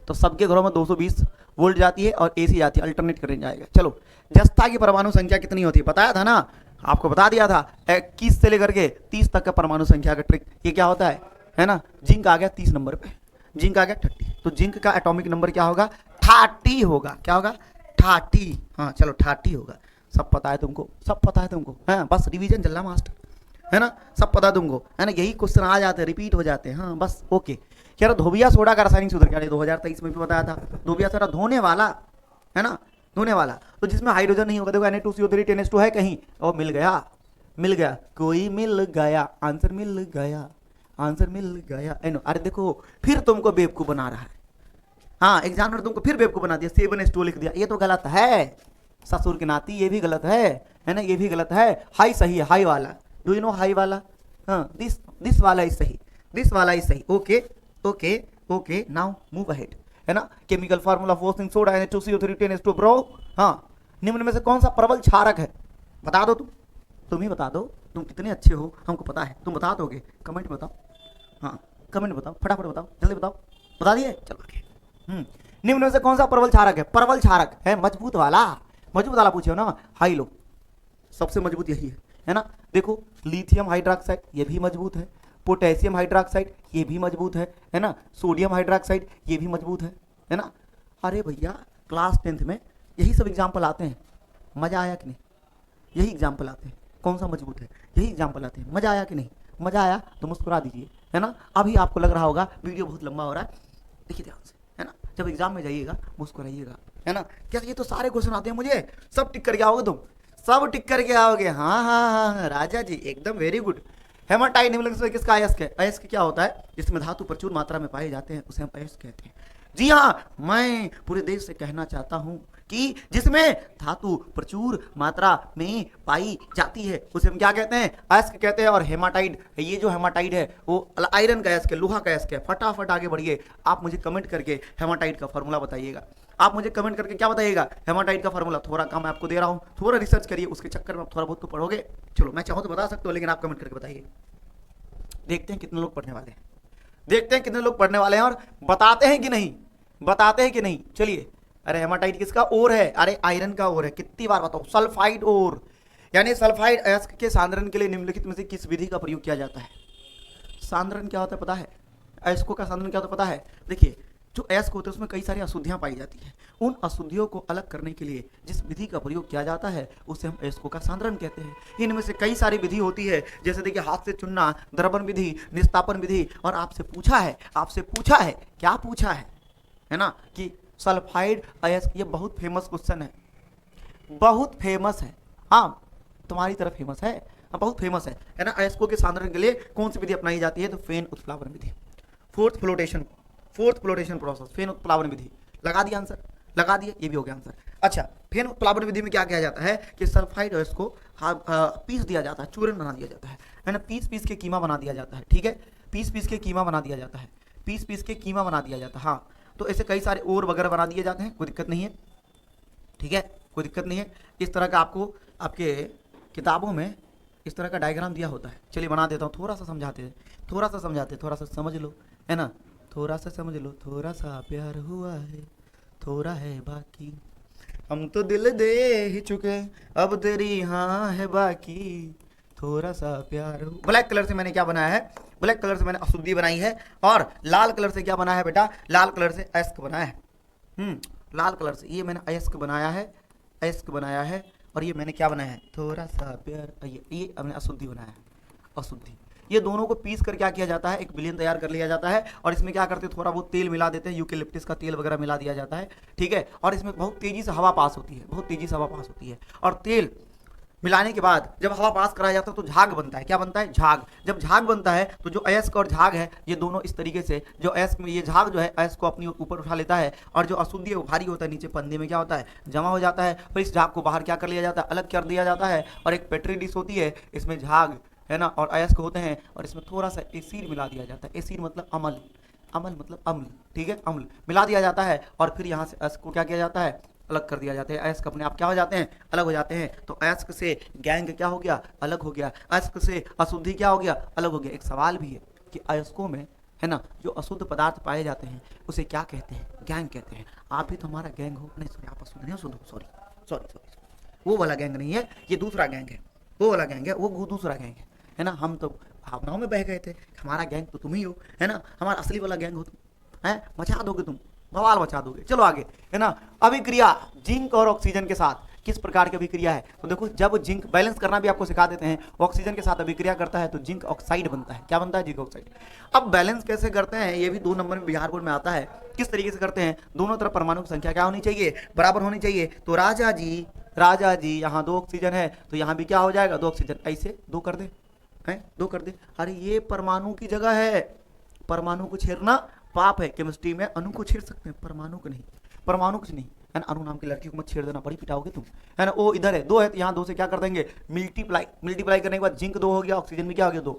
तो सबके घरों में 220 वोल्ट जाती है और एसी जाती है, अल्टरनेट करने जाएगा। चलो, जस्ता की परमाणु संख्या कितनी होती है, बताया था ना, आपको बता दिया था, 21 से लेकर के 30 तक का परमाणु संख्या का ट्रिक। ये क्या होता है ना, जिंक आ गया 30 नंबर पे, जिंक आ गया 30, तो जिंक का एटॉमिक नंबर क्या होगा, 30 होगा। क्या होगा, 30। हाँ चलो 30 होगा, सब पता है तुमको, हाँ बस रिवीजन चल रहा मास्टर, है ना, सब पता तुमको, है ना। यही क्वेश्चन आ जाते हैं, रिपीट हो जाते हैं, हाँ बस ओके। कह रहा धोबिया सोडा का रासायनिक सूत्र क्या है, 2023 में भी बताया था। धोबिया सोडा धोने वाला, है ना, धोने वाला, तो जिसमें हाइड्रोजन नहीं होगा। देखो Na2CO3 10H2 है कहीं, और मिल गया, कोई मिल गया, आंसर मिल गया। अरे देखो, फिर तुमको बेवकूफ बना रहा है। हाँ, एग्जामिनर तुमको फिर बेवकूफ बना दिया, 7H2 लिख दिया, ये तो गलत है, ससुर की नाती, ये भी गलत है ना, ये भी गलत है। हाई सही है, हाई वाला, डू यू नो हाई वाला, हाँ दिस वाला इज सही, ओके, नाउ मूव अहेड, है ना। Chemical formula of washing soda Na2CO3 10H2 bro. हाँ, निम्न में से कौन सा प्रबल क्षारक है? बता दो तुम ही बता दो, तुम कितने अच्छे हो हमको पता है, तुम बता दोगे, कमेंट में बताओ। हाँ कमेंट बताओ, फटाफट बताओ, जल्दी बताओ। बता दिए, चलो आगे। निम्न में से कौन सा प्रबल क्षारक है? प्रबल क्षारक है मजबूत वाला, मजबूत वाला पूछे हो ना, हाई लो, सबसे मजबूत यही है ना। देखो लिथियम हाइड्रोक्साइड ये भी मजबूत है, पोटेशियम हाइड्रोक्साइड ये भी मजबूत है ना, सोडियम हाइड्रोक्साइड ये भी मजबूत है ना। अरे भैया क्लास 10th में यही सब एग्जाम्पल आते हैं, मजा आया कि नहीं? यही एग्जाम्पल आते हैं, कौन सा मजबूत है, यही एग्जाम्पल आते हैं। मजा आया कि नहीं? मजा आया तो मुस्कुरा दीजिए, है ना। अभी आपको लग रहा होगा वीडियो बहुत लंबा हो रहा है, देखिए ध्यान से, है ना। जब एग्जाम में जाइएगा मुस्कुराइएगा, है ना। क्या ये तो सारे क्वेश्चन आते हैं मुझे, सब टिक करके आओगे तुम, सब टिक करके आओगे। हाँ हाँ हाँ हाँ राजा जी एकदम वेरी गुड। हेमाटाइट निम्नलिखित में किसका अयस्क है? अयस्क क्या होता है? जिसमें धातु प्रचुर मात्रा में पाए जाते हैं उसे हम अयस्क कहते हैं। जी हाँ, मैं पूरे देश से कहना चाहता हूं कि जिसमें धातु प्रचुर मात्रा में पाई जाती है उसे हम क्या कहते हैं? अयस्क कहते हैं। और हेमाटाइट, ये जो हेमाटाइट है वो आयरन का अयस्क है, लोहा का अयस्क है। फटाफट आगे बढ़िए, आप मुझे कमेंट करके हेमाटाइट का फॉर्मूला बताइएगा। आप मुझे कमेंट करके क्या बताइएगा? हेमाटाइट का फॉर्मूला। थोड़ा काम मैं आपको दे रहा हूं, थोड़ा रिसर्च करिए, उसके चक्कर में आप थोड़ा बहुत तो पढ़ोगे। चलो मैं चाहूं तो बता सकता हूं, लेकिन आप कमेंट करके बताइए। देखते हैं कितने लोग पढ़ने वाले हैं, देखते हैं कितने लोग पढ़ने वाले हैं और बताते हैं कि नहीं, बताते हैं कि नहीं। चलिए, अरे हेमाटाइट किसका ओर है? अरे आयरन का ओर है। कितनी बार बताओ? सल्फाइड ओर, यानी सल्फाइड अयस्क के सांद्रण के लिए निम्नलिखित में से किस विधि का प्रयोग किया जाता है? सांद्रण क्या होता है पता है? अयस्कों का सांद्रण क्या होता है पता है? देखिए, जो अयस्क होते हैं उसमें कई सारी अशुद्धियां पाई जाती हैं। उन अशुद्धियों को अलग करने के लिए जिस विधि का प्रयोग किया जाता है उसे हम अयस्कों का सांद्रण कहते हैं। इनमें से कई सारी विधि होती है, जैसे देखिए हाथ से चुनना, द्रवण विधि, निस्तापन विधि। और आपसे पूछा है, क्या पूछा है ना, कि सल्फाइड अयस्क, ये बहुत फेमस क्वेश्चन है, बहुत फेमस है। हाँ तुम्हारी तरफ फेमस है, हाँ बहुत फेमस है ना। अयस्कों के सांद्रण के लिए कौन सी विधि अपनाई जाती है? तो फेन उत्प्लावन विधि, फोर्थ फ्लोटेशन प्रोसेस, फेन उत्प्लावन विधि। लगा दिया आंसर, लगा दिया, ये भी हो गया आंसर। अच्छा, फेन उत्प्लावन विधि में क्या किया जाता है कि सल्फाइड अयस्क को पीस दिया जाता है, चूर्ण बना दिया जाता है ना। पीस के कीमा बना दिया जाता है, ठीक है, पीस के कीमा बना दिया जाता है, पीस के कीमा बना दिया जाता है। हाँ, तो ऐसे कई सारे और वगैरह बना दिए जाते हैं, कोई दिक्कत नहीं है, ठीक है, कोई दिक्कत नहीं है। इस तरह का आपको आपके किताबों में इस तरह का डायग्राम दिया होता है। चलिए बना देता हूँ, थोड़ा सा समझाते हैं, थोड़ा सा समझ लो, है ना, थोड़ा सा समझ लो। थोड़ा सा प्यार हुआ है, थोड़ा है बाकी, हम तो दिल दे ही चुके, अब तेरी हाँ है बाकी, थोड़ा सा प्यार हो। ब्लैक कलर से मैंने क्या बनाया है? ब्लैक कलर से मैंने अशुद्धि बनाई है। और लाल कलर से क्या बनाया है बेटा? लाल कलर से अयस्क बनाया है। लाल कलर से ये मैंने अयस्क बनाया है, अयस्क बनाया है। और ये मैंने क्या बनाया है? थोड़ा सा प्यार, ये हमने अशुद्धि बनाया है, अशुद्धि। ये दोनों को पीस कर क्या किया जाता है? एक विलयन तैयार कर लिया जाता है। और इसमें क्या करते हैं? थोड़ा बहुत तेल मिला देते हैं, यूकेलिप्टस का तेल वगैरह मिला दिया जाता है, ठीक है। और इसमें बहुत तेजी से हवा पास होती है, बहुत तेजी से हवा पास होती है। और तेल मिलाने के बाद जब हवा पास कराया जाता है तो झाग बनता है। क्या बनता है? झाग। जब झाग बनता है तो जो अयस्क और झाग है ये दोनों इस तरीके से, जो अयस्क में ये झाग जो है अयस्क को अपनी ऊपर उठा लेता है, और जो अशुद्धि है वो भारी होता है, नीचे पंदे में क्या होता है? जमा हो जाता है। फिर इस झाग को बाहर क्या कर लिया जाता है? अलग कर दिया जाता है। और एक पेट्री डिश होती है, इसमें झाग है ना और अयस्क होते हैं, और इसमें थोड़ा सा एसिड मिला दिया जाता है। एसिड मतलब अम्ल, अम्ल मतलब अम्ल, ठीक है, अम्ल मिला दिया जाता है। और फिर यहाँ से अयस्क को क्या किया जाता है? अलग कर दिया जाता है। अयस्क अपने आप क्या हो जाते हैं? अलग हो जाते हैं। तो अयस्क से गैंग क्या हो गया? अलग हो गया। अयस्क से अशुद्धि क्या हो गया? अलग हो गया। एक सवाल भी है कि अयस्कों में है ना जो अशुद्ध पदार्थ पाए जाते हैं उसे क्या कहते हैं? गैंग कहते हैं। आप भी तो हमारा गैंग हो, नहीं सॉरी आप अशुद्ध नहीं, अशुद्ध, सॉरी सॉरी सॉरी, वो वाला गैंग नहीं है, ये दूसरा गैंग है, वो वाला गैंग है, वो दूसरा गैंग है ना। हम तो भावनाओं में बह गए थे, हमारा गैंग तो तुम ही हो, है ना, हमारा असली वाला गैंग हो तुम, है, मचा दोगे तुम, बवाल मचा दोगे। चलो आगे, है ना। अभिक्रिया जिंक और ऑक्सीजन के साथ किस प्रकार की अभिक्रिया है? तो देखो, जब जिंक बैलेंस करना भी आपको सिखा देते हैं, ऑक्सीजन के साथ अभिक्रिया करता है तो जिंक ऑक्साइड बनता है। क्या बनता है? Zinc oxide. अब बैलेंस कैसे करते हैं ये भी 2 नंबर में बिहार बोर्ड में आता है। किस तरीके से करते हैं? दोनों तरफ परमाणु की संख्या क्या होनी चाहिए? बराबर होनी चाहिए। तो राजा जी यहाँ 2 ऑक्सीजन है तो यहाँ भी क्या हो जाएगा? 2 ऑक्सीजन। ऐसे 2 कर दे, है 2 कर दे। अरे ये परमाणु की जगह है, परमाणु को छेड़ना पाप है। केमिस्ट्री में अणु को छेड़ सकते हैं, परमाणु को नहीं, परमाणु कुछ नहीं, है ना। अणु नाम की लड़की को मत छेड़ देना, बड़ी पिटाओगे तुम, है ना। वो इधर है 2 है तो यहाँ 2 से क्या कर देंगे? मल्टीप्लाई करने के बाद जिंक 2 हो गया, ऑक्सीजन भी क्या हो गया? 2।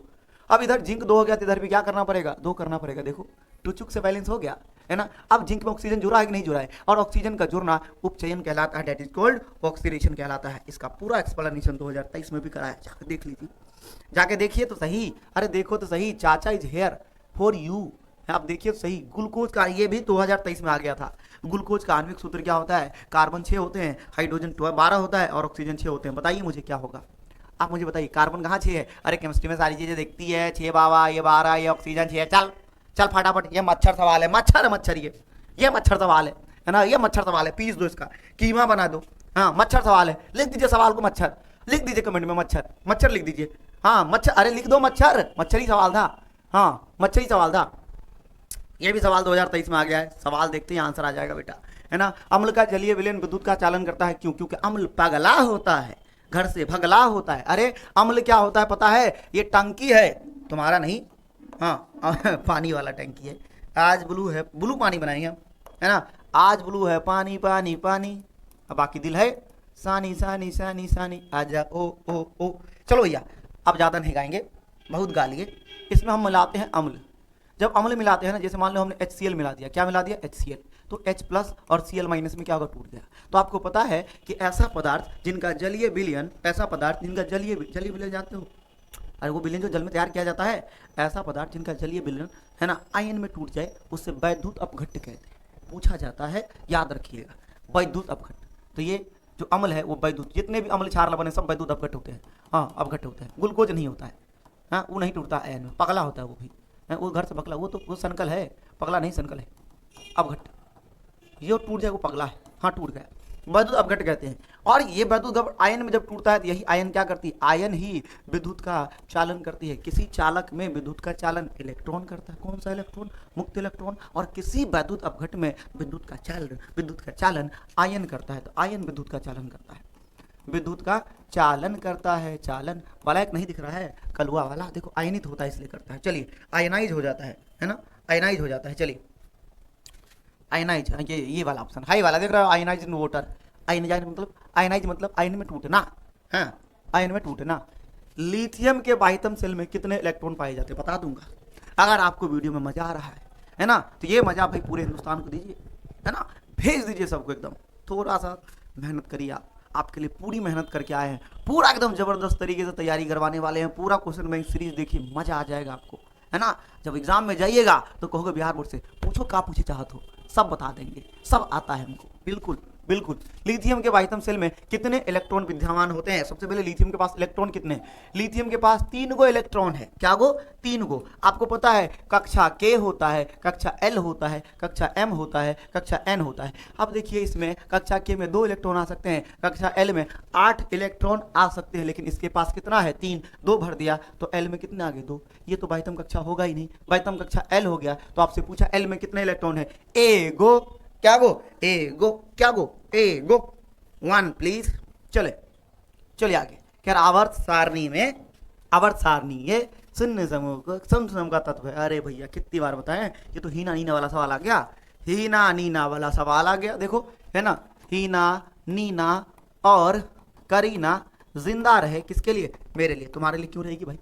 अब इधर जिंक 2 हो गया तो इधर भी क्या करना पड़ेगा? 2 करना पड़ेगा। देखो टुचुक से बैलेंस हो गया, है ना। अब जिंक में ऑक्सीजन जुड़ा है कि नहीं जुड़ा है, और ऑक्सीजन का जुड़ना उपचयन कहलाता है, डेट इज कॉल्ड ऑक्सीडेशन कहलाता है। इसका पूरा एक्सप्लेनेशन 2023 में भी कराया, जाकर देख लीजिए, जाके देखिए तो सही, अरे देखो तो सही, चाचा इज हेयर फॉर यू, आप देखिए तो सही। ग्लूकोज का ये भी 2023 में आ गया था। ग्लूकोज का आणविक सूत्र क्या होता है, कार्बन 6 होते हैं, हाइड्रोजन 12 होता है और ऑक्सीजन 6 होते हैं। बताइए मुझे क्या होगा, आप मुझे बताइए, कार्बन कहाँ 6 है, अरे केमिस्ट्री में सारी चीजें देखती है, 6 बाबा, ये 12, ये ऑक्सीजन 6, चल चल फटाफट, ये मच्छर सवाल है, मच्छर ये मच्छर सवाल है ना, ये मच्छर सवाल है, पीस दो इसका, कीमा बना दो, हाँ मच्छर सवाल है, लिख दीजिए सवाल को मच्छर, लिख दीजिए कमेंट में मच्छर, मच्छर लिख दीजिए, हाँ मच्छर, अरे लिख दो मच्छर, मच्छर ही सवाल था, हाँ मच्छर ही सवाल था। ये भी सवाल 2023 में आ गया है, सवाल देखते ही आंसर आ जाएगा बेटा, है ना। अम्ल का जलीय विलयन विद्युत का चालन करता है, क्यों, क्योंकि अम्ल पगला होता है, घर से भगला होता है। अरे अम्ल क्या होता है पता है, ये टंकी है तुम्हारा नहीं, हाँ पानी वाला टंकी है, आज ब्लू है, ब्लू पानी बनाएंगे हम, है ना, आज ब्लू है, पानी पानी पानी, अब बाकी दिल है सानी सानी सानी सानी, आजा ओ ओ ओ। चलो भैया अब ज़्यादा नहीं गाएंगे, बहुत गा लिए। इसमें हम मिलाते हैं अम्ल, जब अम्ल मिलाते हैं ना, जैसे मान लो हमने HCl मिला दिया, क्या मिला दिया, HCl, तो H प्लस और Cl माइनस में क्या होगा, टूट गया। तो आपको पता है कि ऐसा पदार्थ जिनका जलीय विलयन, ऐसा पदार्थ जिनका जलीय विलयन जानते हो, अरे वो विलयन जो जल में तैयार किया जाता है, ऐसा पदार्थ जिनका जलीय विलयन है ना आयन में टूट जाए, उससे वैद्युत अपघट्ट कहते हैं। पूछा जाता है, याद रखिएगा, वैद्युत अपघट्ट। तो ये जो अम्ल है वो वैद्युत, जितने भी अम्ल क्षार लवण है सब वैद्युत अपघट्ट होते हैं, हाँ अपघट्ट होते हैं। ग्लूकोज नहीं होता है, हाँ वो नहीं टूटता आयन में, पगला होता है वो भी, वो घर से पगला, वो तो वो संकल है, पगला नहीं संकल है, अपघट्ट, ये टूट जाए वो पगला है, हाँ टूट गया, वैद्युत अपघट्ट कहते हैं। और ये वैद्युत आयन में जब टूटता है तो यही आयन क्या करती है, आयन ही विद्युत का चालन करती है। किसी चालक में विद्युत का चालन इलेक्ट्रॉन करता है, कौन सा इलेक्ट्रॉन, मुक्त इलेक्ट्रॉन, और किसी वैद्युत अपघट्ट में विद्युत का चालन आयन करता है, तो आयन विद्युत का चालन करता है, विद्युत का चालन करता है। चालन वाला एक नहीं दिख रहा है, कलुआ वाला देखो, आयनित होता है इसलिए करता है। चलिए आयनाइज हो जाता है ना, आयनाइज हो जाता है। चलिए आयनाइज, ये वाला ऑप्शन हाई वाला देख रहे हो, आयनाइज इन वाटर, आयनाइज मतलब आयन में टूटना, हाँ आयन में टूटना। लिथियम के बाह्यतम सेल में कितने इलेक्ट्रॉन पाए जाते हैं बता दूंगा, अगर आपको वीडियो में मजा आ रहा है ना, तो ये मजा भाई पूरे हिंदुस्तान को दीजिए, है ना, भेज दीजिए सबको एकदम, थोड़ा सा मेहनत करिए आप, आपके लिए पूरी मेहनत करके आए हैं, पूरा एकदम जबरदस्त तरीके से तैयारी करवाने वाले हैं। पूरा क्वेश्चन बैंक सीरीज देखिए, मजा आ जाएगा आपको, है ना। जब एग्जाम में जाइएगा तो कहोगे बिहार बोर्ड से पूछो क्या पूछे चाहत हो, सब बता देंगे, सब आता है हमको, बिल्कुल बिल्कुल। लिथियम के बाह्यतम सेल में कितने इलेक्ट्रॉन विद्यमान होते हैं, सबसे पहले लिथियम के पास इलेक्ट्रॉन कितने हैं, लिथियम के पास 3 गो इलेक्ट्रॉन है, क्या गो, 3 गो। आपको पता है कक्षा K होता है, कक्षा L होता है, कक्षा M होता है, कक्षा N होता है। अब देखिए इसमें कक्षा K में 2 इलेक्ट्रॉन आ सकते हैं, कक्षा L में 8 इलेक्ट्रॉन आ सकते हैं, लेकिन इसके पास कितना है, 3, 2 भर दिया तो L में कितने आ गए, 2। ये तो बाह्यतम कक्षा होगा ही नहीं, बाह्यतम कक्षा L हो गया। तो आपसे पूछा L में कितने इलेक्ट्रॉन है, ए गो, क्या गो, ए गो, क्या गो, ए गो, 1 प्लीज। चले आगे, कह रहा आवर्त सारणी में, आवर्त सारणी ये शून्य समूह को समूह का तत्व है। अरे भैया कितनी बार बताएं, ये तो हीना नीना वाला सवाल आ गया, हीना नीना वाला सवाल आ गया, देखो है ना, हीना नीना और करीना जिंदा रहे, किसके लिए, मेरे लिए। तुम्हारे लिए क्यों रहेगी भाई,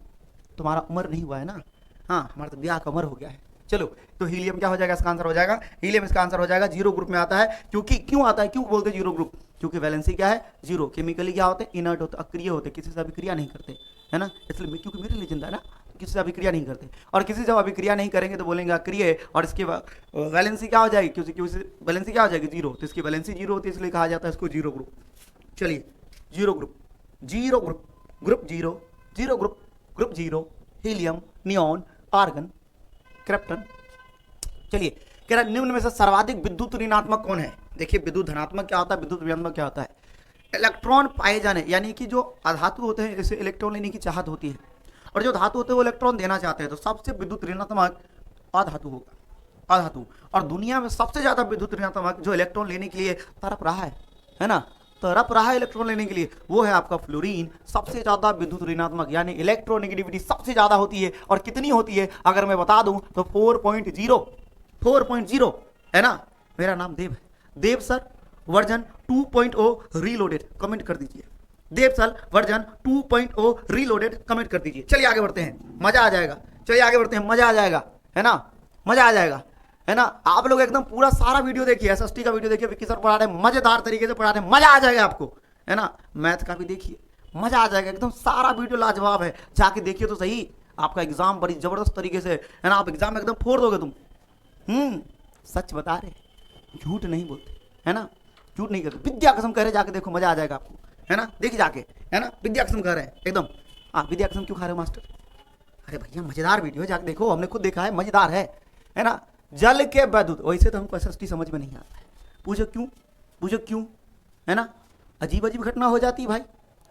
तुम्हारा उम्र नहीं हुआ है ना, हाँ हमारा तो ब्याह का उम्र हो गया है। चलो तो हीलियम क्या हो जाएगा, इसका आंसर हो जाएगा, हीलियम इसका आंसर हो जाएगा। 0 ग्रुप में आता है, क्योंकि क्यों आता है, क्यों बोलते 0 ग्रुप, क्योंकि वैलेंसी क्या है, 0, केमिकली क्या होते हैं, इनर्ट होते, अक्रिय होते, किसी से अभिक्रिया नहीं करते, है ना, इसलिए क्योंकि मेरे लिए जिंदा है ना, किसी से अभिक्रिया नहीं करते, और किसी से अभिक्रिया नहीं करेंगे तो बोलेंगे अक्रिय, और इसकी वैलेंसी क्या हो जाएगी, क्योंकि वैलेंसी क्या हो जाएगी, 0, तो इसकी वैलेंसी 0 होती है, इसलिए कहा जाता है इसको 0 ग्रुप। चलिए 0 group, 0 group, group 0, 0 group, group 0, helium, neon, argon, krypton. चलिए कह रहा निम्न में से सर्वाधिक विद्युत ऋणात्मक कौन है। देखिए विद्युत धनात्मक क्या होता है, विद्युत ऋणात्मक क्या होता है, इलेक्ट्रॉन पाए जाने, यानी कि जो अधातु होते हैं जैसे इलेक्ट्रॉन लेने की चाहत होती है, और जो धातु होते हैं वो इलेक्ट्रॉन देना चाहते हैं, तो सबसे विद्युत ऋणात्मक अधातु होगा, अधातु। और दुनिया में सबसे ज्यादा विद्युत ऋणात्मक जो इलेक्ट्रॉन लेने के लिए तड़प रहा है ना, तड़प रहा है इलेक्ट्रॉन लेने के लिए, वो है आपका फ्लोरीन। सबसे ज्यादा विद्युत ऋणात्मक, यानी इलेक्ट्रोनेगेटिविटी सबसे ज्यादा होती है, और कितनी होती है अगर मैं बता दूं तो 4.0 है ना। मेरा नाम देव है, देव सर वर्जन 2.0 रीलोडेड, कमेंट कर दीजिए, देव सर वर्जन 2.0 रीलोडेड, कमेंट कर दीजिए। चलिए आगे बढ़ते हैं, मजा आ जाएगा, चलिए आगे बढ़ते हैं, मजा आ जाएगा, है ना, मजा आ जाएगा। है ना। आप लोग एकदम पूरा सारा वीडियो देखिए, एसएसटी का वीडियो देखिए, विक्की सर पढ़ा रहे हैं, मजेदार तरीके से पढ़ा रहे हैं, मजा आ जाएगा आपको, है ना। मैथ का भी देखिए, मजा आ जाएगा, एकदम सारा वीडियो लाजवाब है, जाके देखिए तो सही। आपका एग्जाम बड़ी जबरदस्त तरीके से, है ना, आप एग्जाम में एकदम फोड़ दोगे तुम। सच बता रहे, झूठ नहीं बोलते, है ना, झूठ नहीं करते, विद्या कसम कह रहे, जाके देखो मजा आ जाएगा आपको, है ना। देखिए जाके, है ना, विद्या कसम कह रहे हैं एकदम। हाँ, विद्या कसम क्यों खा रहे हो मास्टर? अरे भैया मजेदार वीडियो है, जाके देखो, हमने खुद देखा है, मजेदार है ना। जल के वैद्युत, वैसे तो हमको एसएसटी समझ में नहीं आता है, पूछो क्यों, पूछो क्यों, है ना। अजीब अजीब घटना हो जाती है भाई,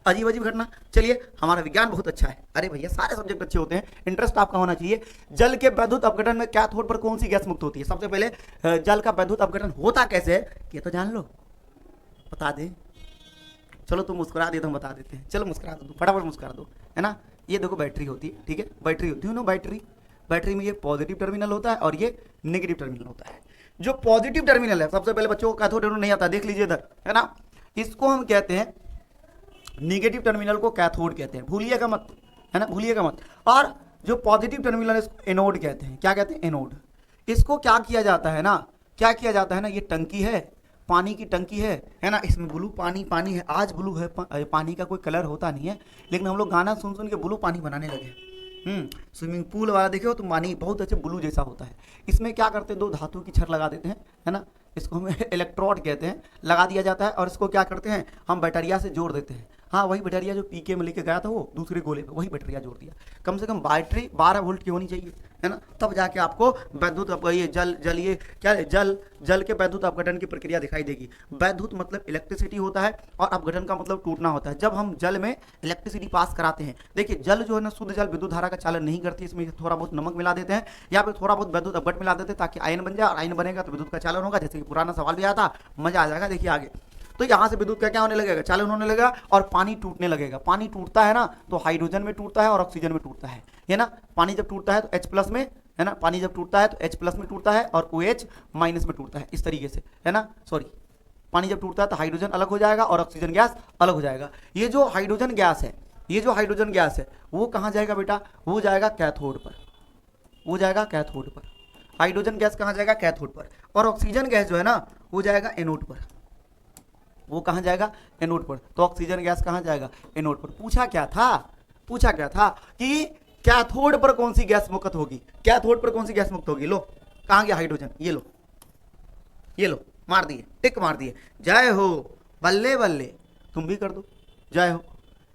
अजीब अजीब घटना। चलिए, हमारा विज्ञान बहुत अच्छा है, अरे भैया सारे सब्जेक्ट अच्छे होते हैं, इंटरेस्ट आपका होना चाहिए। जल के वैद्युत अपघटन में कैथोड पर कौन सी गैस मुक्त होती है? सबसे पहले जल का वैद्युत अपघटन होता कैसे है ये तो जान लो, बता दे। चलो तुम मुस्कुरा दे तो हम बता देते हैं, चलो मुस्कुरा दो, फटाफट मुस्कुरा दो, है ना। ये देखो बैटरी होती है, ठीक है, बैटरी होती है ना, बैटरी में ये पॉजिटिव टर्मिनल होता है और ये नेगेटिव टर्मिनल होता है। जो पॉजिटिव टर्मिनल है, सबसे पहले बच्चों को कैथोड एनोड नहीं आता, देख लीजिए इधर, है ना, इसको हम कहते हैं नेगेटिव टर्मिनल को कैथोड कहते हैं, भूलिएगा मत, है ना, भूलिएगा मत। और जो पॉजिटिव टर्मिनल है इसको एनोड कहते हैं, क्या कहते हैं? एनोड। इसको क्या किया जाता है ना, क्या किया जाता है ना, ये टंकी है, पानी की टंकी है ना, इसमें ब्लू पानी है, आज ब्लू है, पानी का कोई कलर होता नहीं है, लेकिन हम लोग गाना सुन सुन के ब्लू पानी बनाने लगे। स्विमिंग पूल वाला देखे हो तो पानी बहुत अच्छे ब्लू जैसा होता है। इसमें क्या करते हैं, दो धातु की छड़ लगा देते हैं, है ना, इसको हम इलेक्ट्रोड कहते हैं, लगा दिया जाता है, और इसको क्या करते हैं, हम बैटरिया से जोड़ देते हैं। हाँ, वही बैटरिया जो पीके में लेके गया था वो दूसरे गोले पे, वही बैटरिया जोड़ दिया। कम से कम बैटरी 12 वोल्ट की होनी चाहिए, है ना, तब जाके आपको वैद्युत, ये जल ये क्या है, जल के वैद्युत अपघटन की प्रक्रिया दिखाई देगी। वैद्युत मतलब इलेक्ट्रिसिटी होता है, और अपघटन का मतलब टूटना होता है। जब हम जल में इलेक्ट्रिसिटी पास कराते हैं, देखिए जल जो है ना, शुद्ध जल विद्युत धारा का चालन नहीं करती, इसमें थोड़ा बहुत नमक मिला देते हैं या फिर थोड़ा बहुत वैद्युत अपघट मिला देते हैं, ताकि आयन बन जाए, और आयन बनेगा तो विद्युत का चालन होगा। जैसे कि पुराना सवाल भी आया था, मजा आ जाएगा, देखिए आगे। तो यहाँ से विद्युत का क्या होने लगेगा, चालन होने लगेगा, और पानी टूटने लगेगा। पानी टूटता है ना तो हाइड्रोजन में टूटता है और ऑक्सीजन में टूटता है ना। पानी जब टूटता है तो H+ में, है ना, पानी जब टूटता है तो H+ में टूटता है और OH- में टूटता है, इस तरीके से, है ना। सॉरी, पानी जब टूटता है तो हाइड्रोजन अलग हो जाएगा और ऑक्सीजन गैस अलग हो जाएगा। ये जो हाइड्रोजन गैस है, ये जो हाइड्रोजन गैस है वो कहाँ जाएगा बेटा, वो जाएगा कैथोड पर, वो जाएगा कैथोड पर। हाइड्रोजन गैस कहाँ जाएगा, कैथोड पर। और ऑक्सीजन गैस जो है ना वो जाएगा एनोड पर। वो कहाँ जाएगा, एनोड पर। तो ऑक्सीजन गैस कहाँ जाएगा, एनोड पर। पूछा क्या था, पूछा क्या था कि कैथोड पर कौन सी गैस मुक्त होगी, कैथोड पर कौन सी गैस मुक्त होगी। लो कहाँ गया हाइड्रोजन, ये लो, ये लो, मार दिए, टिक मार दिए। जय हो, बल्ले बल्ले, तुम भी कर दो, जय हो,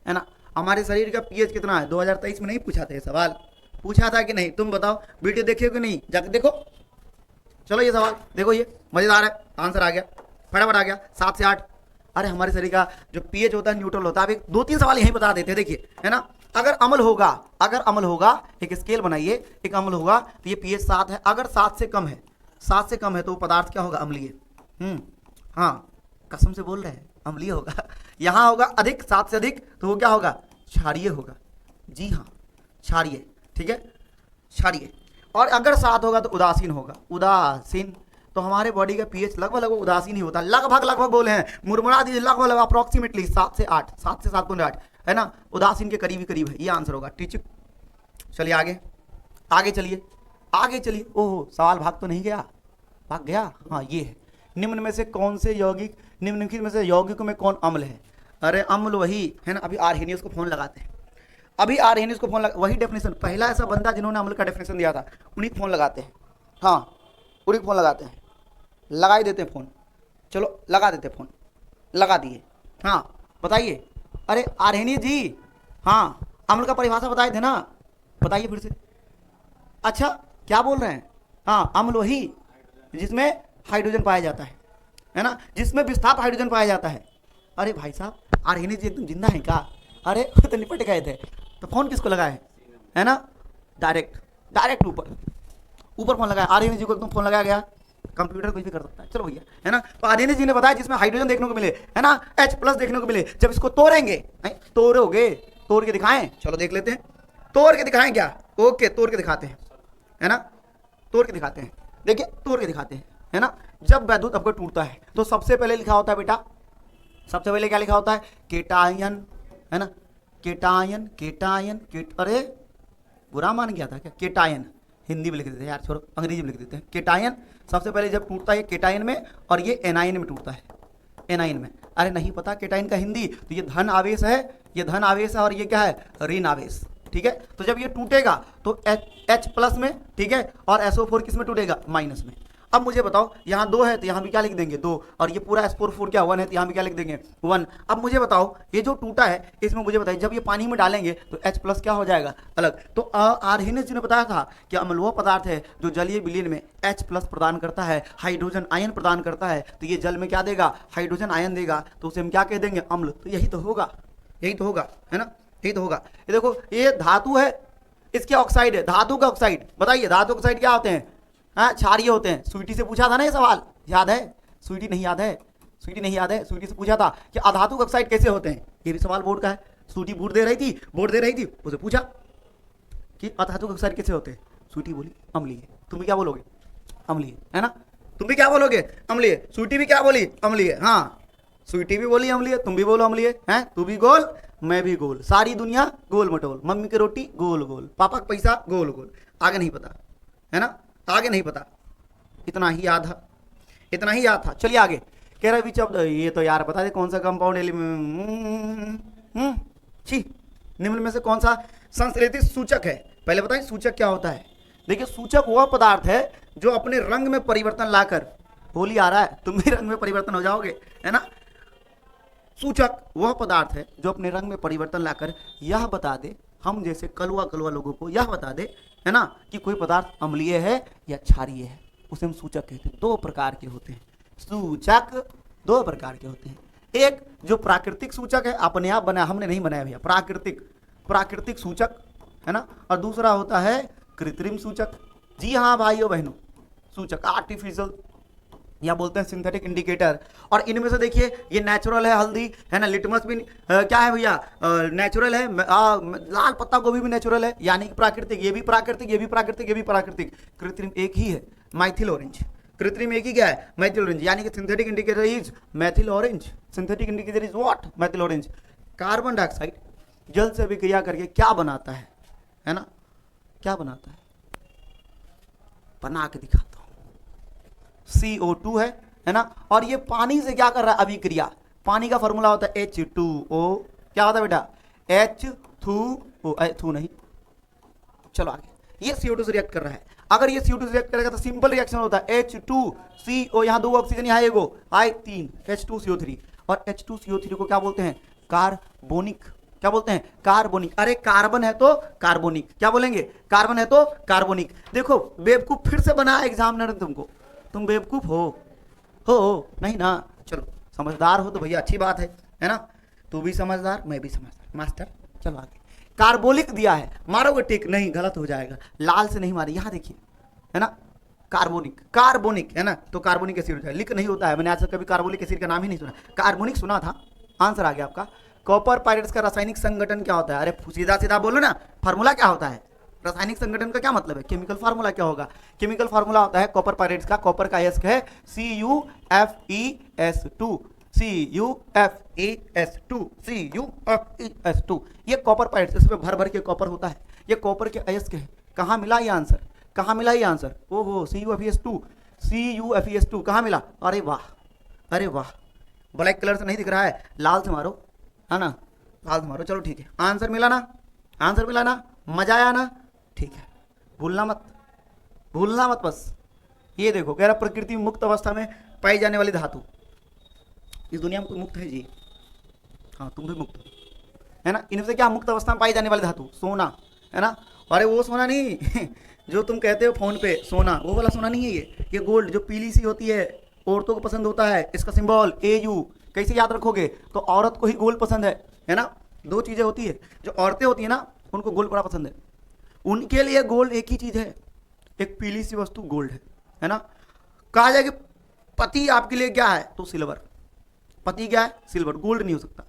है ना। हमारे शरीर का पीएच कितना है, 2023 में नहीं पूछा था ये सवाल, पूछा था कि नहीं, तुम बताओ, वीडियो देखे कि नहीं, जाके देखो। चलो ये सवाल देखो, ये मजेदार है, आंसर आ गया, फटाफट आ गया, 7 से 8। अरे हमारे शरीर का जो पीएच होता है न्यूट्रल होता है। अब एक 2-3 सवाल यहीं बता देते हैं, देखिए, है ना। अगर अम्ल होगा, अगर अम्ल होगा, एक स्केल बनाइए, एक अम्ल होगा तो ये पीएच 7 है। अगर 7 से कम है, 7 से कम है तो वो पदार्थ क्या होगा, अम्लीय। हाँ, कसम से बोल रहे हैं, अम्लीय होगा। यहाँ होगा अधिक, 7 से अधिक तो वो क्या होगा, क्षारीय होगा। जी हाँ, क्षारीय, ठीक है, क्षारीय। और अगर 7 होगा तो उदासीन होगा, उदासीन। तो हमारे बॉडी का पीएच लगभग उदासीन ही होता है, लगभग बोले हैं, मुरमुरा दीजिए, लगभग अप्रोक्सीमेटली 7 से 8, 7 से 7.8, है ना, उदासीन के करीब ही करीब है, ये आंसर होगा। ठीक। चलिए आगे, आगे चलिए, आगे चलिए। ओहो, सवाल भाग तो नहीं गया, भाग गया, हाँ ये है, निम्न में से कौन से यौगिक, निम्नलिखित में से यौगिकों में कौन अम्ल है। अरे अम्ल वही है ना, अभी आर्हेनियस को फोन लगाते हैं, अभी आर्हेनियस को फोन लगा, वही डेफिनेशन, पहला ऐसा बंदा जिन्होंने अम्ल का डेफिनेशन दिया था, उन्हीं को फोन लगाते हैं। हाँ, उन्हीं को फोन लगाते हैं, लगा ही देते हैं फोन। चलो लगा देते फोन, लगा दिए। हाँ बताइए, अरे आर्हेनियस जी, हाँ अम्ल का परिभाषा बताए थे ना, बताइए फिर से। अच्छा क्या बोल रहे हैं, हाँ अम्ल वही जिसमें हाइड्रोजन पाया जाता है ना, जिसमें विस्थाप हाइड्रोजन पाया जाता है। अरे भाई साहब, आर्हेनियस जी एकदम जिंदा है क्या, अरे तो निपट गए थे, तो फोन किसको लगाए, है ना, डायरेक्ट ऊपर फोन लगाया, आर्हेनियस जी को एकदम फोन लगाया गया। कंप्यूटर कुछ भी कर सकता है, चलो भैया, है ना। तो आर्हेनियस जी ने बताया जिसमें हाइड्रोजन देखने को मिले, है ना, H+ देखने को मिले। जब इसको तोड़ेंगे, तोड़ोगे, तोड़ के दिखाएं, चलो देख लेते हैं, तोड़ के दिखाएं क्या, ओके तोड़ के दिखाते हैं, है ना, तोड़ के दिखाते हैं, देखिए तोड़ के दिखाते हैं, है ना। जब वैद्युत अपघट टूटता है तो सबसे पहले लिखा होता है बेटा, सबसे पहले क्या लिखा होता है, केटायन, है ना, केटायन, अरे बुरा मान गया था क्या, केटायन, हिंदी में लिख देते हैं यार, छोड़ो अंग्रेजी में लिख देते हैं। केटायन सबसे पहले जब टूटता है केटायन में और ये एनायन में टूटता है, एनायन में। अरे नहीं पता केटायन का हिंदी, तो ये धन आवेश है, ये धन आवेश है और ये क्या है, ऋण आवेश। ठीक है, तो जब ये टूटेगा तो H प्लस में, ठीक है, और SO4 किस में टूटेगा, माइनस में। अब मुझे बताओ यहाँ 2 है तो यहाँ भी क्या लिख देंगे 2, और ये पूरा S4 क्या 1 है तो यहाँ भी क्या लिख देंगे 1। अब मुझे बताओ ये जो टूटा है इसमें मुझे बताइए जब ये पानी में डालेंगे तो H प्लस क्या हो जाएगा, अलग। तो आर्हेनियस जी ने बताया था कि अम्ल वो पदार्थ है जो जलीय विलयन में H प्लस प्रदान करता है, हाइड्रोजन आयन प्रदान करता है। तो ये जल में क्या देगा, हाइड्रोजन आयन देगा, तो उसे हम क्या कह देंगे, अम्ल। तो यही तो होगा, यही तो होगा, है ना, यही तो होगा। ये देखो ये धातु है, इसके ऑक्साइड है, धातु का ऑक्साइड। बताइए धातु ऑक्साइड क्या होते हैं, हाँ क्षारीय होते हैं। स्वीटी से पूछा था ना ये सवाल, याद है, स्वीटी नहीं याद है, स्वीटी नहीं याद है, स्वीटी से पूछा था कि अधातु ऑक्साइड कैसे होते हैं। ये भी सवाल बोर्ड का है, स्वीटी बोर्ड दे रही थी, उसे पूछा कि अधातु ऑक्साइड कैसे होते हैं। स्वीटी बोली अम्लीय, तुम भी क्या बोलोगे, अम्लीय, है ना, तुम भी क्या बोलोगे, अम्लीय। स्वीटी भी क्या बोली, अम्लीय। हाँ स्वीटी भी बोली अम्लीय, तुम भी बोलो अम्लीय, हैं, तू भी गोल मैं भी गोल, सारी दुनिया गोल मटोल, मम्मी की रोटी गोल गोल, पापा का पैसा गोल गोल। आगे नहीं पता, है ना, आगे नहीं पता, इतना ही याद है, इतना ही याद था। चलिए आगे कह रहा है ये तो यार बता दे कौन सा कंपाउंड छी, निम्न में से कौन सा संश्लेषित सूचक है। पहले बताएं सूचक क्या होता है। देखिए सूचक वह पदार्थ है जो अपने रंग में परिवर्तन लाकर, होली आ रहा है तुम भी रंग में परिवर्तन हो जाओगे, है ना। सूचक वह पदार्थ है जो अपने रंग में परिवर्तन लाकर यह बता दे, हम जैसे कलवा कलवा लोगों को यह बता दे, है ना, कि कोई पदार्थ अम्लीय है या क्षारीय है, उसे हम सूचक कहते हैं। 2 प्रकार के होते हैं सूचक, 2 प्रकार के होते हैं। एक जो प्राकृतिक सूचक है, अपने आप बनाया, हमने नहीं बनाया भैया, प्राकृतिक सूचक, है ना, और दूसरा होता है कृत्रिम सूचक। जी हाँ भाइयों बहनों, सूचक आर्टिफिशियल या बोलते हैं सिंथेटिक इंडिकेटर। और इनमें से देखिए ये नेचुरल है हल्दी, है ना, लिटमस भी क्या है भैया, नेचुरल है, लाल पत्ता गोभी भी नेचुरल है, यानी कि प्राकृतिक, ये भी प्राकृतिक, ये भी प्राकृतिक, ये भी प्राकृतिक। कृत्रिम एक ही है, मैथिल ऑरेंज। कृत्रिम एक ही क्या है, मैथिल ऑरेंज, यानी कि synthetic indicator is Maithil orange. Synthetic indicator is what, Maithil orange. Carbon dioxide जल से अभिक्रिया करके क्या बनाता है ना, क्या बनाता है, बना के दिखाता हूं। CO2 है ना, और ये पानी से क्या कर रहा है, अभिक्रिया। पानी का फॉर्मूला होता है H2O, क्या होता है बेटा, H2O, नहीं, चलो आगे। ये CO2 से रिएक्ट कर रहा है, अगर ये CO2 से रिएक्ट करेगा तो सिंपल रिएक्शन होता है H2CO, यहां 2 ऑक्सीजन, यहां एगो, आए 3, H2CO3। और H2CO3 को क्या बोलते हैं, कार्बोनिक। क्या बोलते हैं, कार्बोनिक। अरे कार्बन है तो कार्बोनिक, क्या बोलेंगे, कार्बन है तो कार्बोनिक। देखो बेवकूफ फिर से बना एग्जामिनर तुमको, तुम बेवकूफ हो नहीं ना, चलो समझदार हो तो भैया अच्छी बात है ना, तू भी समझदार मैं भी समझदार, मास्टर चलो आगे। कार्बोलिक दिया है, मारोगे टिक, नहीं गलत हो जाएगा, लाल से नहीं मारे, यहां देखिए, है ना, कार्बोनिक है ना, तो कार्बोनिक एसिड होता है, लिक नहीं होता है। मैंने आज तक कभी कार्बोनिक एसिड का नाम ही नहीं सुना, कार्बोनिक सुना था। आंसर आ गया आपका। कॉपर पायरेट्स का रासायनिक संगठन क्या होता है, अरे सीधा सीधा बोलो ना, फार्मूला क्या होता है, रासायनिक संगठन का क्या मतलब है, केमिकल फार्मूला क्या होगा। केमिकल फार्मूला होता है कॉपर पायरेट्स का, कॉपर का यस्क है CuFeS2, CuFeS2। ये कॉपर पायरेट्स, इसमें भर भर के कॉपर होता है, ये कॉपर के अयस्क है। कहाँ मिला ये आंसर, कहाँ मिला ये आंसर, ओहो CuFeS2 कहाँ मिला, अरे वाह, अरे वाह, ब्लैक कलर से नहीं दिख रहा है, लाल से मारो, है ना, लाल से मारो। चलो ठीक है, आंसर मिला ना, आंसर मिला ना, मजा आया ना, ठीक है, भूलना मत बस। ये देखो कह रहा प्रकृति में मुक्त अवस्था में पाई जाने वाली धातु, इस दुनिया में कोई मुक्त है जी, हाँ तुम भी मुक्त है ना। इनमें से क्या मुक्त अवस्था में पाई जाने वाली धातु, सोना, है ना। अरे वो सोना नहीं जो तुम कहते हो फोन पे सोना, वो वाला सोना नहीं है ये गोल्ड जो पीली सी होती है, औरतों को पसंद होता है, इसका सिंबल AU। कैसे याद रखोगे, तो औरत को ही गोल्ड पसंद है ना। 2 चीजें होती है, जो औरतें होती है ना उनको गोल्ड बड़ा पसंद है, उनके लिए गोल्ड एक ही चीज है, एक पीली सी वस्तु गोल्ड है ना। कहा जाए कि पति आपके लिए क्या है, तो सिल्वर, पति क्या है, सिल्वर, गोल्ड नहीं हो सकता।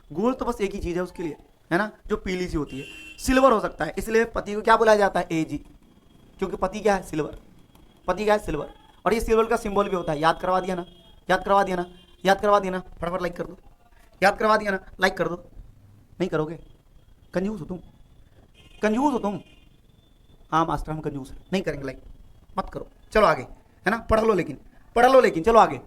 गोल्ड तो बस एक ही चीज है उसके लिए, है ना, जो पीली सी होती है, सिल्वर हो सकता है। इसलिए पति को क्या बुलाया जाता है, AG, क्योंकि पति क्या है, सिल्वर, पति क्या है, सिल्वर। और ये सिल्वर का सिंबल भी होता है, याद करवा दिया ना, याद करवा दिया ना, याद करवा दिया ना, फटाफट लाइक कर दो, याद करवा दिया ना, लाइक कर दो। नहीं करोगे, कंजूस हो तुम, कंजूस हो तुम, हाँ मास्टर हम कंजूस हैं, नहीं करेंगे लाइक, मत करो, चलो आगे, है ना, पढ़ लो लेकिन चलो आगे।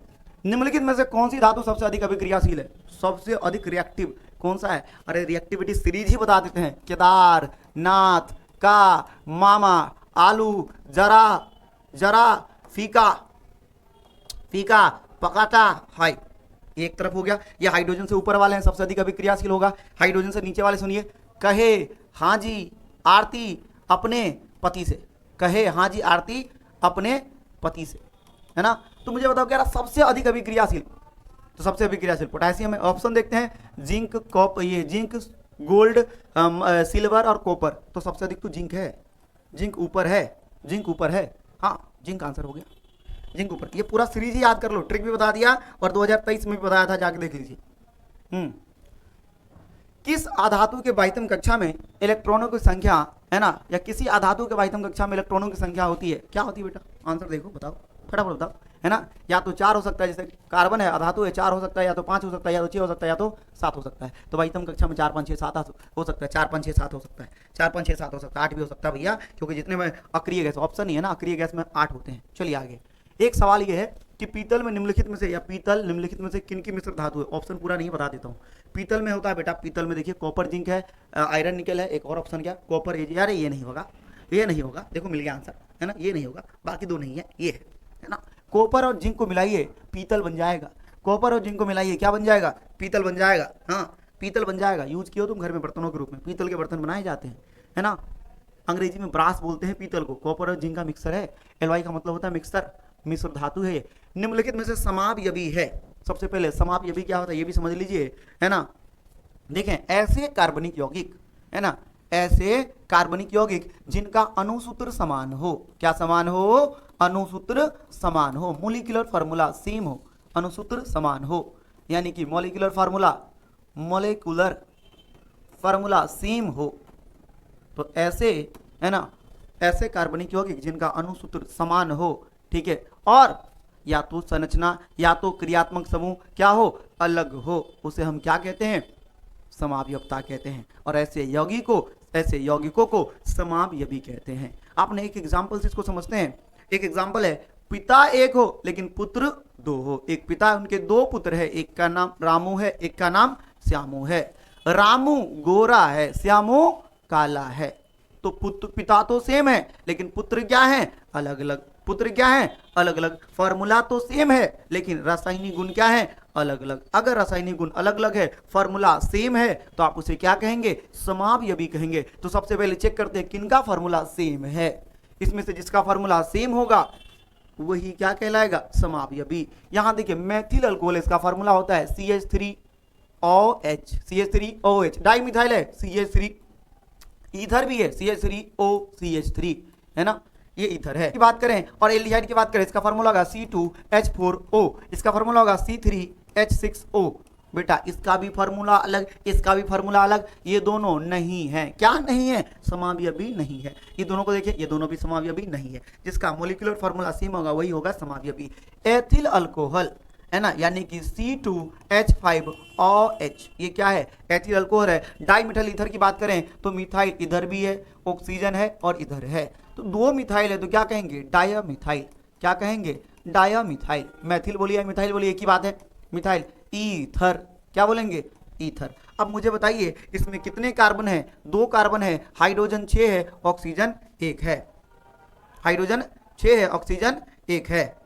निम्नलिखित में से कौन सी धातु सबसे अधिक अभिक्रियाशील है, सबसे अधिक रिएक्टिव कौन सा है? अरे रिएक्टिविटी सीरीज ही बता देते हैं, केदार, नाथ, का, मामा, आलू, जरा, फीका, पकाता, हाई, एक तरफ हो गया। ये हाइड्रोजन से ऊपर वाले हैं, सबसे अधिक अभिक्रियाशील होगा। हाइड्रोजन से नीचे वाले सुनिए, कहे, हाँ जी, आरती अपने पति से, कहे, हाँ जी, आरती अपने पति से, है ना। तो मुझे बताओ क्या सबसे अधिक अभिक्रियाशील, तो सबसे अभिक्रियाशील पोटेशियम है। ऑप्शन देखते हैं, जिंक, ये जिंक, गोल्ड, सिल्वर और कॉपर, तो सबसे अधिक तो जिंक है, जिंक ऊपर है, हाँ जिंक आंसर हो गया, जिंक ऊपर। ये पूरा सीरीज ही याद कर लो, ट्रिक भी बता दिया और 2023 में भी बताया था, जाके देख लीजिए। किस अधातु के वाहितम कक्षा में इलेक्ट्रॉनों की संख्या, है ना, या किसी अधातु के वाहितम कक्षा में इलेक्ट्रॉनों की संख्या होती है, क्या होती है बेटा? आंसर देखो, बताओ, फटाफट बताओ, है ना। या तो 4 हो सकता है, जैसे कार्बन है, अधातु है, 4 हो सकता है, या तो 5 हो सकता है, या तो 6 हो सकता है, या तो 7 हो सकता है। तो वाहितम कक्षा में 4 5 6 7 हो सकता है, 4 5 6 7 हो सकता है, 4 5 6 7 हो सकता है, 8 भी हो सकता है भैया, क्योंकि जितने में अक्रिय गैस, ऑप्शन ही है ना, अक्रिय गैस में 8 होते हैं। चलिए आगे, एक सवाल ये है कि पीतल में निम्नलिखित में से, या पीतल निम्नलिखित में से किन की मिश्र धातु है? ऑप्शन पूरा नहीं बता देता हूँ। पीतल में होता है बेटा, पीतल में देखिए कॉपर, जिंक है, आयरन, निकल है, एक और ऑप्शन क्या, कॉपर, यार ये नहीं होगा, देखो मिल गया आंसर, है ना, ये नहीं होगा, बाकी दो नहीं है, ये है ना। कॉपर और जिंक को मिलाइए, पीतल बन जाएगा, कॉपर और जिंक को मिलाइए, क्या बन जाएगा? पीतल बन जाएगा, हाँ पीतल बन जाएगा। यूज किया तुम घर में बर्तनों के रूप में, पीतल के बर्तन बनाए जाते हैं, है ना। अंग्रेजी में ब्रास बोलते हैं पीतल को। कॉपर और जिंक का मिक्सर है, एलवाई का मतलब होता है मिक्सर, मिश्र धातु है। निम्नलिखित में से समावयवी है, सबसे पहले समावयवी क्या होता है ये भी समझ लीजिए, है ना। देखें, ऐसे कार्बनिक यौगिक, है ना, ऐसे कार्बनिक यौगिक जिनका अणुसूत्र समान हो, क्या समान हो? अणुसूत्र समान हो, मोलिकुलर फार्मूला सेम हो, अणुसूत्र समान हो, यानी कि मोलिकुलर फार्मूला सेम हो, तो ऐसे, है ना, ऐसे कार्बनिक यौगिक जिनका अणुसूत्र समान हो, ठीक है, और या तो संरचना या तो क्रियात्मक समूह क्या हो? अलग हो, उसे हम क्या कहते हैं? समावयवता कहते हैं। और ऐसे यौगिकों को समावयवी कहते हैं। आपने एक एग्जाम्पल से इसको समझते हैं। एक एग्जाम्पल है, पिता एक हो लेकिन पुत्र दो हो। एक पिता, उनके दो पुत्र है, एक का नाम रामू है, एक का नाम श्यामू है। रामू गोरा है, श्यामू काला है, तो पिता तो सेम है लेकिन पुत्र क्या है? अलग अलग। पुत्र क्या है? अलग अलग। फॉर्मूला तो सेम है लेकिन रासायनिक गुण क्या है? अलग अलग। अगर रासायनिक गुण अलग अलग है, फॉर्मूला सेम है, तो आप उसे क्या कहेंगे? समावयवी कहेंगे। तो सबसे पहले चेक करते हैं किनका फॉर्मूला सेम है। इसमें से जिसका फॉर्मूला सेम होगा वही क्या कहलाएगा? समावयवी। यहां देखिए, मेथिल अल्कोहल, इसका फॉर्मूला होता है CH3OH, CH3OH, डाई मिथाइल है, CH3, ईथर भी है, CH3OCH3, है ना, ये ईथर है। की बात करें और एल्डिहाइड की बात करें, इसका फॉर्मूला होगा C2H4O, इसका फॉर्मूला होगा C3H6O। बेटा इसका भी फॉर्मूला अलग, इसका भी फॉर्मूला अलग, ये दोनों नहीं है। क्या नहीं है? समावयवी नहीं है। ये दोनों को देखिए, ये दोनों भी समावयवी नहीं है। जिसका मोलिकुलर फॉर्मूला सेम होगा वही होगा समावयवी। एथिल अल्कोहल, है ना, यानी कि C2H5OH, ये क्या है? एथिल अल्कोहल है। डाई मिथाइल ईथर की बात करें तो मिथाइल इधर भी है, ऑक्सीजन है और इधर है, तो दो मिथाइल है तो क्या कहेंगे? डायामिथाइल। क्या कहेंगे? डायामिथाइल। मैथिल बोलिए, मिथाइल बोलिए, एक ही बात है। मिथाइल। ईथर, क्या बोलेंगे? ईथर। अब मुझे बताइए इसमें कितने कार्बन है? 2 कार्बन है, हाइड्रोजन 6 है, ऑक्सीजन 1 है। हाइड्रोजन 6 है, ऑक्सीजन 1 है।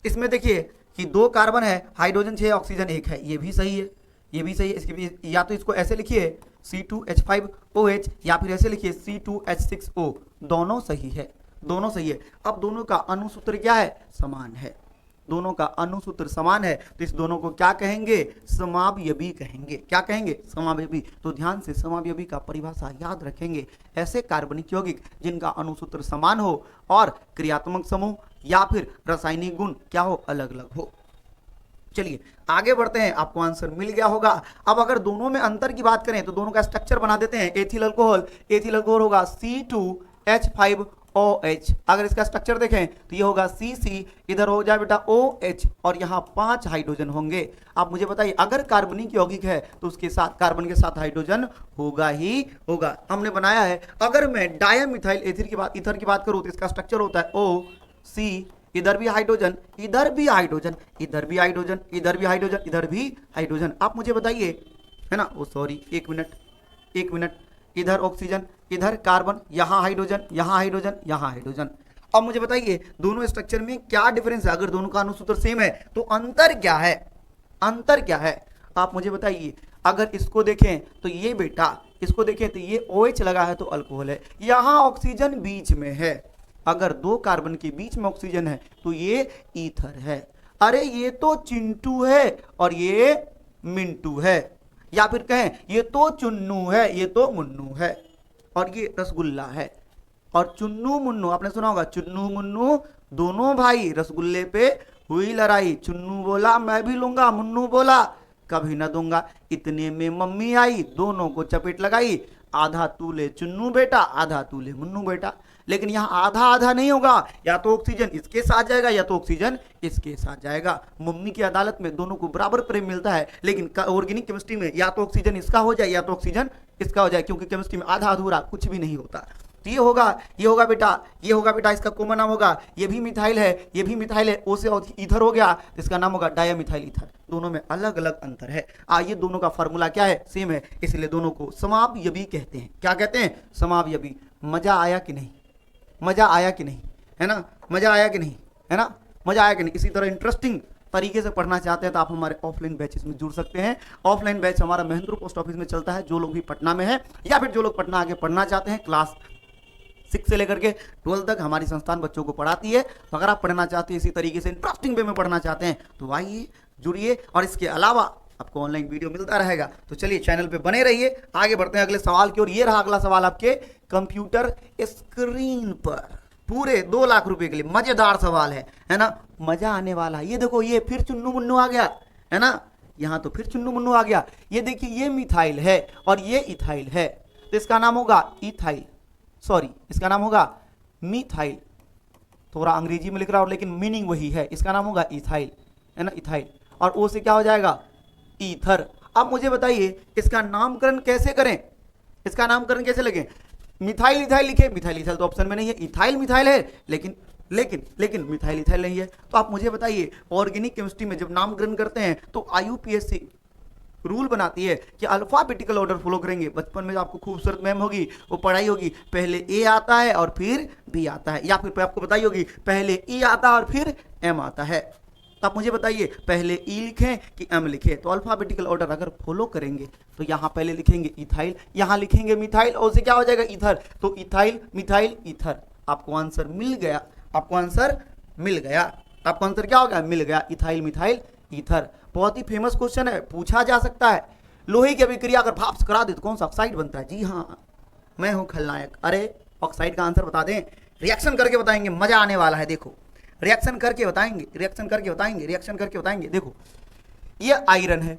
इसमें देखिए कि 2 कार्बन है, हाइड्रोजन 6 ऑक्सीजन 1 है, ये भी सही है, ये भी सही है। इसकी भी, या तो इसको ऐसे लिखिए C2H5OH, या फिर ऐसे लिखिए C2H6O, दोनों सही है, दोनों सही है। अब दोनों का अणुसूत्र क्या है? समान है। दोनों का अणुसूत्र समान है तो इस दोनों को क्या कहेंगे? समावयवी कहेंगे। क्या कहेंगे? समावयवी। तो ध्यान से समावयवी का परिभाषा याद रखेंगे। ऐसे कार्बनिक यौगिक जिनका अणुसूत्र समान हो और क्रियात्मक समूह या फिर रासायनिक गुण क्या हो? अलग अलग हो। चलिए आगे बढ़ते हैं, आपको आंसर मिल गया होगा। अब अगर दोनों में अंतर की बात करें तो दोनों का स्ट्रक्चर बना देते हैं। एथिल अल्कोहल होगा C2H5 OH। अगर इसका स्ट्रक्चर देखें तो ये होगा CC, इधर हो जाए बेटा OH, और यहाँ 5 हाइड्रोजन होंगे। आप मुझे बताइए, अगर कार्बनिक यौगिक है तो उसके साथ कार्बन के साथ हाइड्रोजन होगा ही होगा। हमने बनाया है। अगर मैं डायमिथाइल ईथर की बात करूं तो इसका स्ट्रक्चर होता है OC, इधर भी हाइड्रोजन, इधर भी हाइड्रोजन, इधर भी हाइड्रोजन, इधर भी हाइड्रोजन, इधर भी हाइड्रोजन। आप मुझे बताइए, है ना, ओ सॉरी, एक मिनट, इधर ऑक्सीजन, इधर कार्बन, यहाँ हाइड्रोजन, यहाँ हाइड्रोजन, यहाँ हाइड्रोजन। अब मुझे बताइए दोनों स्ट्रक्चर में क्या डिफरेंस है? अगर दोनों का अणुसूत्र सेम है तो अंतर क्या है? अंतर क्या है आप मुझे बताइए। अगर इसको देखें तो ये बेटा, इसको देखें तो ये OH लगा है तो अल्कोहल है, यहाँ ऑक्सीजन बीच में है। अगर दो कार्बन के बीच में ऑक्सीजन है तो ये ईथर है। अरे ये तो चिंटू है और ये मिंटू है, या फिर कहें ये तो चुन्नू है, ये तो मुन्नू है, और ये रसगुल्ला है। और चुन्नू मुन्नू आपने सुना होगा, चुन्नू मुन्नू दोनों भाई, रसगुल्ले पे हुई लड़ाई, चुन्नू बोला मैं भी लूंगा, मुन्नू बोला कभी न दूंगा। इतने में मम्मी आई, दोनों को चपेट लगाई, आधा तू ले चुन्नू बेटा, आधा तू ले मुन्नू बेटा। लेकिन यहाँ आधा आधा नहीं होगा, या तो ऑक्सीजन इसके साथ जाएगा या तो ऑक्सीजन इसके साथ जाएगा। मम्मी की अदालत में दोनों को बराबर प्रेम मिलता है, लेकिन ऑर्गेनिक केमिस्ट्री में या तो ऑक्सीजन इसका हो जाए या तो ऑक्सीजन इसका हो जाए, क्योंकि केमिस्ट्री में आधा अधूरा कुछ भी नहीं होता। तो ये होगा बेटा, इसका कॉमन नाम होगा, ये भी मिथाइल है, ये भी मिथाइल है, ओ से ईथर हो गया, इसका नाम होगा डायमिथाइल ईथर। दोनों में अलग अलग अंतर है। आइए, दोनों का फार्मूला क्या है? सेम है, इसलिए दोनों को समावयवी कहते हैं। क्या कहते हैं? समावयवी। मजा आया कि नहीं? मजा आया कि नहीं? है ना, मजा आया कि नहीं? है ना, मजा आया कि नहीं? इसी तरह इंटरेस्टिंग तरीके से पढ़ना चाहते हैं तो आप हमारे ऑफलाइन बैचेस में जुड़ सकते हैं। ऑफलाइन बैच हमारा महेंद्र पोस्ट ऑफिस में चलता है, जो लोग भी पटना में है या फिर जो लोग पटना आगे पढ़ना चाहते हैं। क्लास 6 से लेकर के 12 तक हमारी संस्थान बच्चों को पढ़ाती है। तो अगर आप पढ़ना चाहते हैं इसी तरीके से इंटरेस्टिंग वे में पढ़ना चाहते हैं तो आइए, जुड़िए। और इसके अलावा आपको ऑनलाइन वीडियो मिलता रहेगा। तो चलिए, चैनल पे बने रहिए। आगे बढ़ते हैं अगले सवाल की ओर। ये रहा अगला सवाल आपके कंप्यूटर स्क्रीन पर, पूरे 2 लाख रुपए के लिए। मजेदार सवाल है ना, मजा आने वाला है। ये देखो, ये फिर चुन्नू मुन्नू आ गया, है ना, यहाँ तो फिर चुन्नू मुन्नू आ गया। ये देखिए, ये मिथाइल है और ये इथाइल है, तो इसका नाम होगा इथाइल, सॉरी इसका नाम होगा मिथाइल। थोड़ा अंग्रेजी में लिख रहा हूं लेकिन मीनिंग वही है। इसका नाम होगा इथाइल, है ना, इथाइल। और ओ से क्या हो जाएगा? ईथर। अब मुझे बताइए इसका नामकरण कैसे करें? इसका नामकरण कैसे लगे? मिथाइल इथाइल लिखे, मिथाइल इथाइल तो ऑप्शन में नहीं है, इथाइल मिथाइल है, लेकिन मिथाइल इथाइल नहीं है। तो आप मुझे बताइए, ऑर्गेनिक केमिस्ट्री में जब नामकरण करते हैं तो IUPAC रूल बनाती है कि अल्फाबेटिकल ऑर्डर फॉलो करेंगे। बचपन में आपको खूबसूरत मैम होगी, वो पढ़ाई होगी, पहले A आता है और फिर B आता है, या फिर आपको बताई होगी पहले E आता है और फिर M आता है। तो आप मुझे बताइए, पहले E लिखें कि M लिखें? तो अल्फाबेटिकल ऑर्डर अगर फॉलो करेंगे तो यहाँ पहले लिखेंगे इथाइल, यहाँ लिखेंगे मिथाइल, और से क्या हो जाएगा? ईथर। तो इथाइल मिथाइल ईथर। आपको आंसर मिल गया, आपको आंसर मिल गया, आपको आंसर क्या हो गया? मिल गया, इथाइल मिथाइल ईथर। बहुत ही फेमस क्वेश्चन है, पूछा जा सकता है। लोहे की अभिक्रिया अगर भाप से करा दे तो कौन सा ऑक्साइड बनता है? जी हाँ, मैं हूं खलनायक। अरे ऑक्साइड का आंसर बता दें, रिएक्शन करके बताएंगे, मजा आने वाला है। देखो, रिएक्शन करके बताएंगे, रिएक्शन करके बताएंगे, रिएक्शन करके बताएंगे। देखो, ये आयरन है,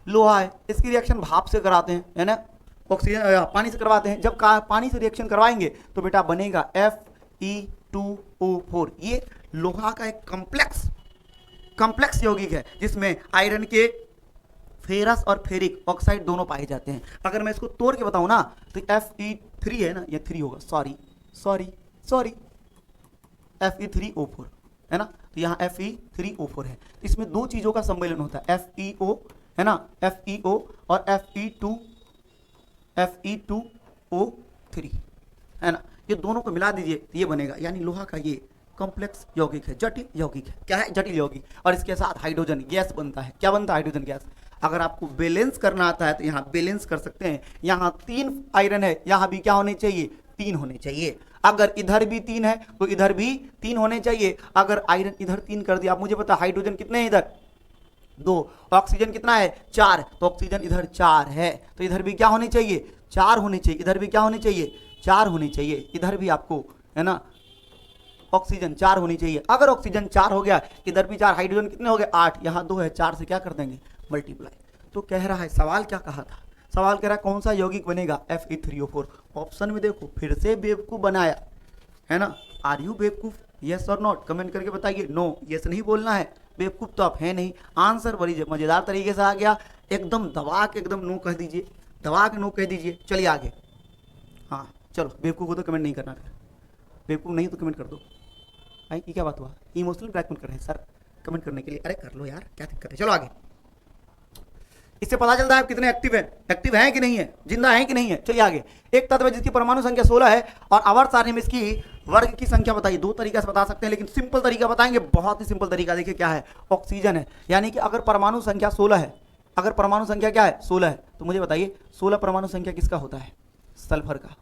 लोहा है, इसकी रिएक्शन भाप से कराते हैं, है ना, ऑक्सीजन पानी से करवाते हैं। जब पानी से रिएक्शन करवाएंगे तो बेटा बनेगा Fe2O4। ये लोहा का एक कॉम्प्लेक्स यौगिक है जिसमें आयरन के फेरस और फेरिक ऑक्साइड दोनों पाए जाते हैं। अगर मैं इसको तोड़ के बताऊं ना तो Fe3 है ना, ये 3 होगा, सॉरी Fe3O4 है ना, तो यहाँ Fe3O4 है। इसमें 2 चीजों का सम्मेलन होता है, FeO है ना, FeO और Fe2O3 है ना, ये दोनों को मिला दीजिए तो ये बनेगा। यानी लोहा का ये कॉम्प्लेक्स यौगिक है, जटिल यौगिक है। क्या है? जटिल यौगिक। और इसके साथ हाइड्रोजन गैस बनता है। क्या बनता है? Hydrogen gas. अगर आपको बैलेंस करना आता है तो यहाँ बैलेंस कर सकते हैं। यहाँ 3 आयरन है, यहाँ भी क्या होने चाहिए? 3 होने चाहिए। अगर इधर भी 3 है तो इधर भी 3 होने चाहिए। अगर आयरन इधर 3 कर दिया, आप मुझे पता हाइड्रोजन कितने हैं इधर? 2। ऑक्सीजन कितना है? 4। तो ऑक्सीजन इधर 4 है, तो इधर भी क्या होने चाहिए? 4 होने चाहिए। इधर भी क्या होने चाहिए? 4 होने चाहिए। इधर भी आपको, है ना, ऑक्सीजन 4 होनी चाहिए। अगर ऑक्सीजन 4 हो गया, इधर भी 4, हाइड्रोजन कितने हो गए? 8। यहाँ 2 है, 4 से क्या कर देंगे? मल्टीप्लाई। तो कह रहा है, सवाल क्या कहा था? सवाल कह रहा है कौन सा यौगिक बनेगा? Fe3O4। ऑप्शन में देखो, फिर से बेवकूफ बनाया, है ना। आर यू बेवकूफ, यस और नॉट, कमेंट करके बताइए। नो, यस नहीं बोलना है, बेवकूफ तो आप है नहीं। आंसर बड़ी मजेदार तरीके से आ गया, एकदम दबा के एकदम नो कह दीजिए, दबा के नो कह दीजिए। चलिए आगे। हाँ चलो, बेवकूफ हो तो कमेंट नहीं करना, बेवकूफ नहीं तो कमेंट कर दो। भाई ये क्या बात हुआ, इमोशनल ब्लैकमेल कर रहे हैं सर कमेंट करने के लिए। अरे कर लो यार, क्या दिक्कत है। चलो आगे। इससे पता चलता है आप कितने एक्टिव हैं कि नहीं है, जिंदा हैं कि नहीं है। चलिए आगे। एक तत्व है जिसकी परमाणु संख्या 16 है और आवर्त सारणी में इसकी वर्ग की संख्या बताइए। दो तरीका से बता सकते हैं, लेकिन सिंपल तरीका बताएंगे, बहुत ही सिंपल तरीका। देखिए क्या है, ऑक्सीजन है। यानी कि अगर परमाणु संख्या 16 है, अगर परमाणु संख्या क्या है 16 है, तो मुझे बताइए 16 परमाणु संख्या किसका होता है? सल्फर का।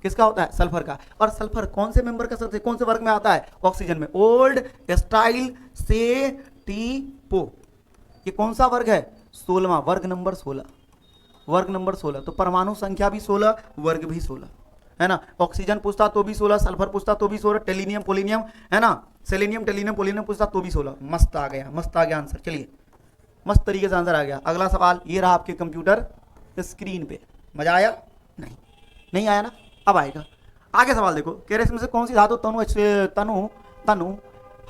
किसका होता है? सल्फर का। और सल्फर कौन से मेंबर का सबसे कौन से वर्ग में आता है? ऑक्सीजन में। ओल्ड स्टाइल से टी पो, ये कौन सा वर्ग है? 16वां, वर्ग नंबर 16, वर्ग नंबर 16। तो परमाणु संख्या भी 16, वर्ग भी 16, है ना। ऑक्सीजन पूछता तो भी 16, सल्फर पूछता तो भी 16, टेलिनियम पोलिनियम, है ना, सेलेनियम टेलिनियम पोलिनियम पूछता तो भी 16। मस्त आ गया, मस्त आ गया आंसर। चलिए, मस्त तरीके से आंसर आ गया। अगला सवाल ये रहा आपके कंप्यूटर स्क्रीन पे। मजा आया? नहीं, नहीं आया ना, अब आएगा। आगे सवाल देखो, कह रहे इसमें से कौन सी धातु तनु तनु तनु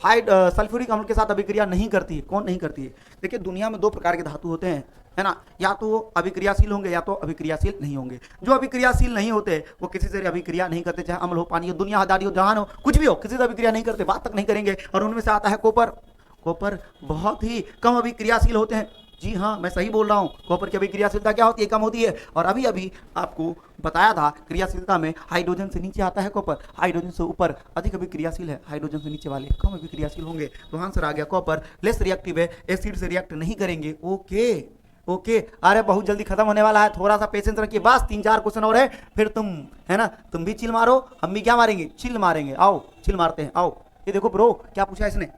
हाइड सल्फ्यूरिक अम्ल के साथ अभिक्रिया नहीं करती है? कौन नहीं करती है? देखिए दुनिया में दो प्रकार के धातु होते हैं, है ना। या तो अभिक्रियाशील होंगे या तो अभिक्रियाशील नहीं होंगे। जो अभिक्रियाशील नहीं होते वो किसी से अभिक्रिया नहीं करते, चाहे अम्ल हो, पानी हो, दुनिया हदारी हो, जहान हो, कुछ भी हो, किसी से अभिक्रिया नहीं करते, बात तक नहीं करेंगे। और उनमें से आता है कॉपर। कॉपर बहुत ही कम अभिक्रियाशील होते हैं। जी हाँ, मैं सही बोल रहा हूँ। कॉपर की अभिक्रियाशीलता क्या होती है? कम होती है। और अभी अभी आपको बताया था क्रियाशीलता में हाइड्रोजन से नीचे आता है कॉपर, हाइड्रोजन से ऊपर अधिक अभिक्रियाशील है, हाइड्रोजन से नीचे वाले कम अभिक्रियाशील होंगे। तो आंसर आ गया कॉपर। लेस रिएक्टिव है, एसिड से रिएक्ट नहीं करेंगे। Okay okay. अरे बहुत जल्दी खत्म होने वाला है, थोड़ा सा पेशेंस रखिए, बस 3-4 क्वेश्चन और है, फिर तुम, है ना, तुम भी चिल मारो, हम भी क्या मारेंगे? चिल मारेंगे। आओ चिल मारते हैं, आओ। ये देखो ब्रो, क्या पूछा इसने?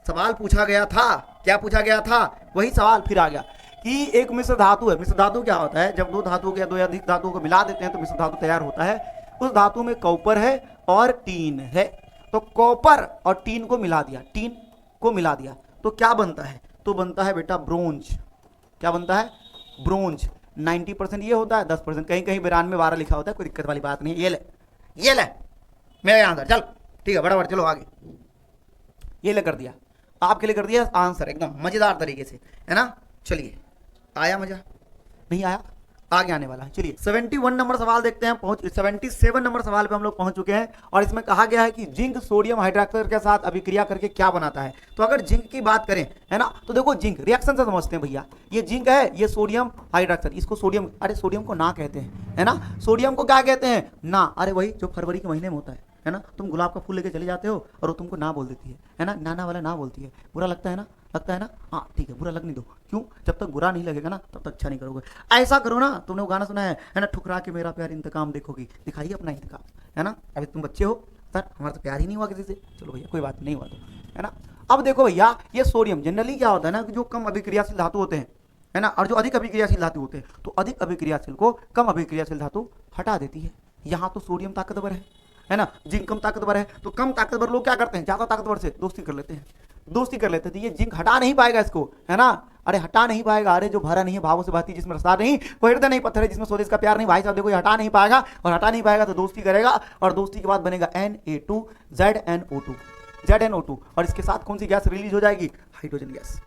सवाल पूछा गया था, क्या पूछा गया था? वही सवाल फिर आ गया कि एक मिश्र धातु है। मिश्र धातु क्या होता है? जब दो धातुओं के, दो या अधिक धातुओं को मिला देते हैं तो मिश्र धातु तैयार होता है। उस धातु में कॉपर है और टीन है। तो कॉपर और टीन को मिला दिया, टीन को मिला दिया तो क्या बनता है? तो बनता है बेटा ब्रोंज। क्या बनता है? ब्रोंज। 90% ये होता है, 10% कहीं कहीं 92-12 लिखा होता है, कोई दिक्कत वाली बात नहीं है। ये ले, ये ले मेरे आंसर। चल ठीक है, बराबर। चलो आगे। ये ले कर दिया, आपके लिए कर दिया आंसर एकदम मजेदार तरीके से, है ना। चलिए, आया मजा? नहीं आया? आगे आने वाला है। चलिए 71 नंबर सवाल देखते हैं। 77 नंबर सवाल पे हम लोग पहुंच चुके हैं और इसमें कहा गया है कि जिंक सोडियम हाइड्रोक्साइड के साथ अभिक्रिया करके क्या बनाता है। तो अगर जिंक की बात करें, है ना, तो देखो जिंक रिएक्शन से समझते हैं भैया। ये जिंक है, ये सोडियम हाइड्रोक्साइड, इसको सोडियम, अरे सोडियम को ना कहते हैं, है ना। सोडियम को क्या कहते हैं? ना। अरे वही जो फरवरी के महीने में होता है ना। तुम गुलाब का फूल लेके चले जाते हो और वो तुमको ना बोल देती है ना, नाना वाला ना बोलती है। बुरा लगता है ना? लगता है ना? हाँ ठीक है, बुरा लगने दो। क्यों? जब तक बुरा नहीं लगेगा ना तब तक अच्छा नहीं करोगे। ऐसा करो ना, तुमने वो गाना सुना है ना, ठुकरा के मेरा प्यार इंतकाम देखोगी, दिखाइए अपना इंतकाम, है ना। अभी तुम बच्चे हो सर, हमारा तो प्यार ही नहीं हुआ किसी से। चलो भैया कोई बात नहीं हुआ तो, है ना। अब देखो भैया, ये सोडियम जनरली क्या होता है ना, कि जो कम अभिक्रियाशील धातु होते हैं, है ना, और जो अधिक अभिक्रियाशील धातु होते हैं, तो अधिक अभिक्रियाशील को कम अभिक्रियाशील धातु हटा देती है। यहाँ तो सोडियम ताकतवर है ना, जिंक कम ताकतवर है। तो कम ताकतवर लोग क्या करते हैं? ज्यादा ताकतवर से दोस्ती कर लेते हैं, दोस्ती कर लेते थे। ये जिंक हटा नहीं पाएगा इसको, है ना। अरे हटा नहीं पाएगा। अरे जो भरा नहीं है भावों से बहती जिसमें रसदार नहीं, वो हृदय नहीं पत्थर है जिसमें स्वदेश का प्यार नहीं। भाई साहब देखो, ये हटा नहीं पाएगा, और हटा नहीं पाएगा तो दोस्ती करेगा, और दोस्ती के बाद बनेगा Na2 ZnO2 ZnO2। और इसके साथ कौन सी गैस रिलीज हो जाएगी? Hydrogen gas.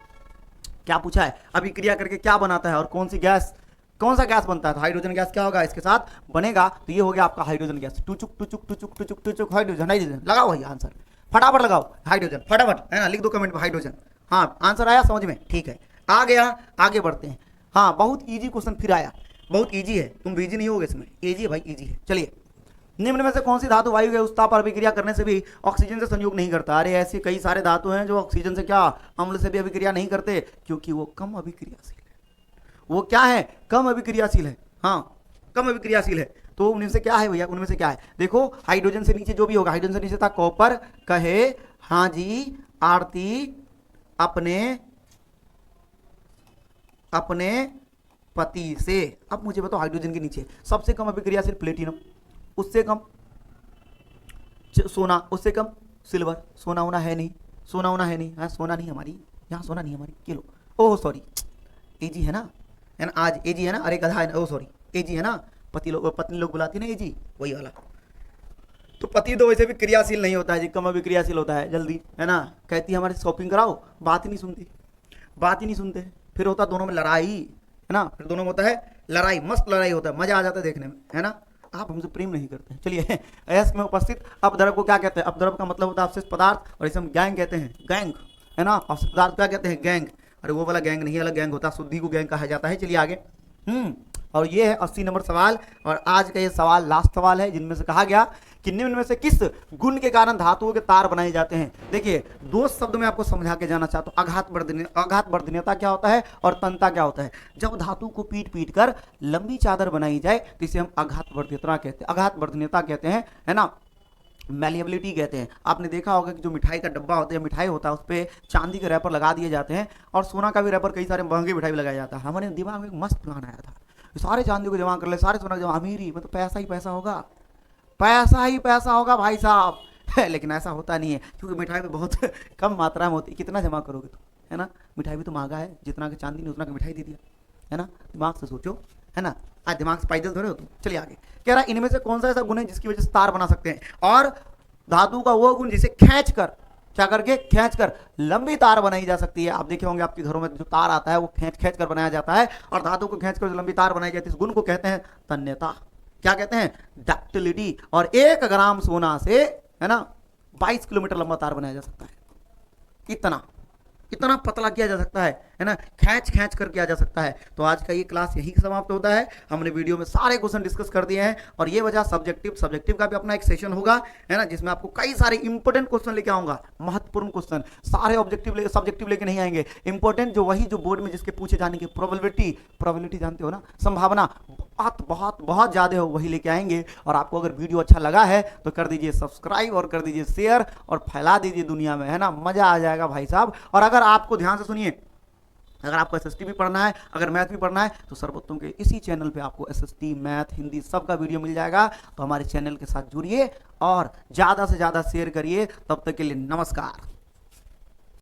क्या पूछा है? अभिक्रिया करके क्या बनाता है और कौन सी गैस, कौन सा गैस बनता है? तो हाइड्रोजन गैस क्या होगा इसके साथ बनेगा? तो ये हो गया आपका हाइड्रोजन गैस। टुचुक टुचुक टुचुक टुचुक टुचुक हाइड्रोजन, हाइड्रोजन। लगाओ भैया आंसर, फटाफट लगाओ हाइड्रोजन, फटाफट, है ना। लिख दो कमेंट में हाइड्रोजन। हाँ आंसर आया समझ में? ठीक है, आ गया। आगे बढ़ते हैं। हाँ बहुत इजी क्वेश्चन फिर आया, बहुत इजी है, तुम बिजी नहीं होगे इसमें, इजी है भाई, इजी है। चलिए, निम्न में से कौन सी धातु वायु के उस ताप पर अभिक्रिया करने से भी ऑक्सीजन से संयोग नहीं करता? अरे ऐसे कई सारे धातु हैं जो ऑक्सीजन से क्या, अम्ल से भी अभिक्रिया नहीं करते, क्योंकि वो कम अभिक्रियाशील है। वो क्या है? कम अभिक्रियाशील है। हाँ कम अभिक्रियाशील है। तो उनमें से क्या है भैया? उनमें से क्या है? देखो हाइड्रोजन से नीचे जो भी होगा, हाइड्रोजन से नीचे था कॉपर, कहे हाँ जी आरती अपने पति से। अब मुझे बताओ हाइड्रोजन के नीचे सबसे कम अभिक्रियाशील प्लेटिनम, उससे कम सोना, उससे कम सिल्वर। सोना होना है नहीं, सोना होना है नहीं, हाँ सोना नहीं हमारी, यहाँ सोना नहीं हमारी। किलो, ओह सॉरी, एजी है ना, आज एजी है ना। अरे गधा है ना, ओह सॉरी एजी है ना, पत्नी लोग बुलाती है ना एजी, वही वाला। तो पति तो वैसे भी क्रियाशील नहीं होता है जी, कम अभिक्रियाशील होता है जल्दी, है ना। कहती है हमारे शॉपिंग कराओ, बात ही नहीं सुनती, बात ही नहीं सुनते। फिर होता दोनों में लड़ाई, है ना, फिर दोनों में होता है लड़ाई, मस्त लड़ाई होता है, मजा आ जाता है देखने में, है ना। आप हमसे प्रेम नहीं करते। चलिए, ऐश में उपस्थित अपद्रव को क्या कहते हैं? अपद्रव का मतलब होता है अवशिष्ट पदार्थ, और इसे हम गैंग कहते हैं, गैंग, है ना। अवशिष्ट पदार्थ क्या कहते हैं? गैंग। अरे वो वाला गैंग नहीं, अलग गैंग होता है, शुद्धि को गैंग कहा जाता है। चलिए आगे। और ये है 80 नंबर सवाल, और आज का ये सवाल लास्ट सवाल है, जिनमें से कहा गया कि निम्न में से किस गुण के कारण धातुओं के तार बनाए जाते हैं। देखिए, दो शब्द में आपको समझा के जाना चाहता हूं, आघात वर्धनीयता क्या होता है और तन्यता क्या होता है। जब धातु को पीट पीट कर लंबी चादर बनाई जाए तो इसे हम आघात वर्धनीयता कहते हैं, आघात वर्धनीयता कहते हैं, है ना। मैलिएबिलिटी कहते हैं। आपने देखा होगा कि जो मिठाई का डब्बा होता है, मिठाई होता है, उस पर चांदी के रैपर लगा दिए जाते हैं, और सोना का भी रैपर, कई सारे महंगी मिठाई लगाया जाता है। हमारे दिमाग में एक मस्त प्लान आया था, सारे चांदी को जमा कर ले, सारे सोना जमा, अमीरी मतलब पैसा ही पैसा होगा, पैसा ही पैसा होगा भाई साहब। लेकिन ऐसा होता नहीं है, क्योंकि मिठाई में बहुत कम मात्रा में होती है, कितना जमा करोगे तुम, है ना। मिठाई भी तो महंगा है, जितना की चांदी ने उतना की मिठाई दे दिया, है ना। दिमाग से सोचो, है ना। आज दिमाग से पैदल थोड़े हो तुम। चलिए आगे। कह रहा इनमें से कौन सा ऐसा गुण है जिसकी वजह से तार बना सकते हैं, और धातु का वो गुण जिसे खींच कर, क्या करके, खींच कर लंबी तार बनाई जा सकती है। आप देखे होंगे आपके घरों में जो तार आता है वो खींच कर बनाया जाता है, और धातु को खींच कर जो लंबी तार बनाई जाती है, इस गुण को कहते हैं तन्यता। क्या कहते हैं? डक्टिलिटी। और 1 ग्राम सोना से, है ना, 22 किलोमीटर लंबा तार बनाया जा सकता है। इतना पतला किया जा सकता है ना, खींच कर किया जा सकता है। तो आज का ये क्लास यही समाप्त होता है। हमने वीडियो में सारे क्वेश्चन डिस्कस कर दिए हैं, और ये वजह सब्जेक्टिव का भी अपना एक सेशन होगा, है ना, जिसमें आपको कई सारे इंपॉर्टेंट क्वेश्चन लेके आऊंगा, महत्वपूर्ण क्वेश्चन। सारे सब्जेक्टिव लेके नहीं आएंगे, इंपॉर्टेंट जो वही जो बोर्ड में जिसके पूछे जाने की प्रोबेबिलिटी जानते हो ना, संभावना बहुत ज्यादा हो, वही लेके आएंगे। और आपको अगर वीडियो अच्छा लगा है तो कर दीजिए सब्सक्राइब, और कर दीजिए शेयर, और फैला दीजिए दुनिया में, है ना। मजा आ जाएगा भाई साहब। और अगर आपको, ध्यान से सुनिए, अगर आपको एसएसटी भी पढ़ना है, अगर मैथ भी पढ़ना है, तो सर्वोत्तम के इसी चैनल पे आपको एसएसटी, मैथ, हिंदी सबका वीडियो मिल जाएगा। तो हमारे चैनल के साथ जुड़िए और ज़्यादा से ज़्यादा शेयर करिए। तब तक के लिए नमस्कार।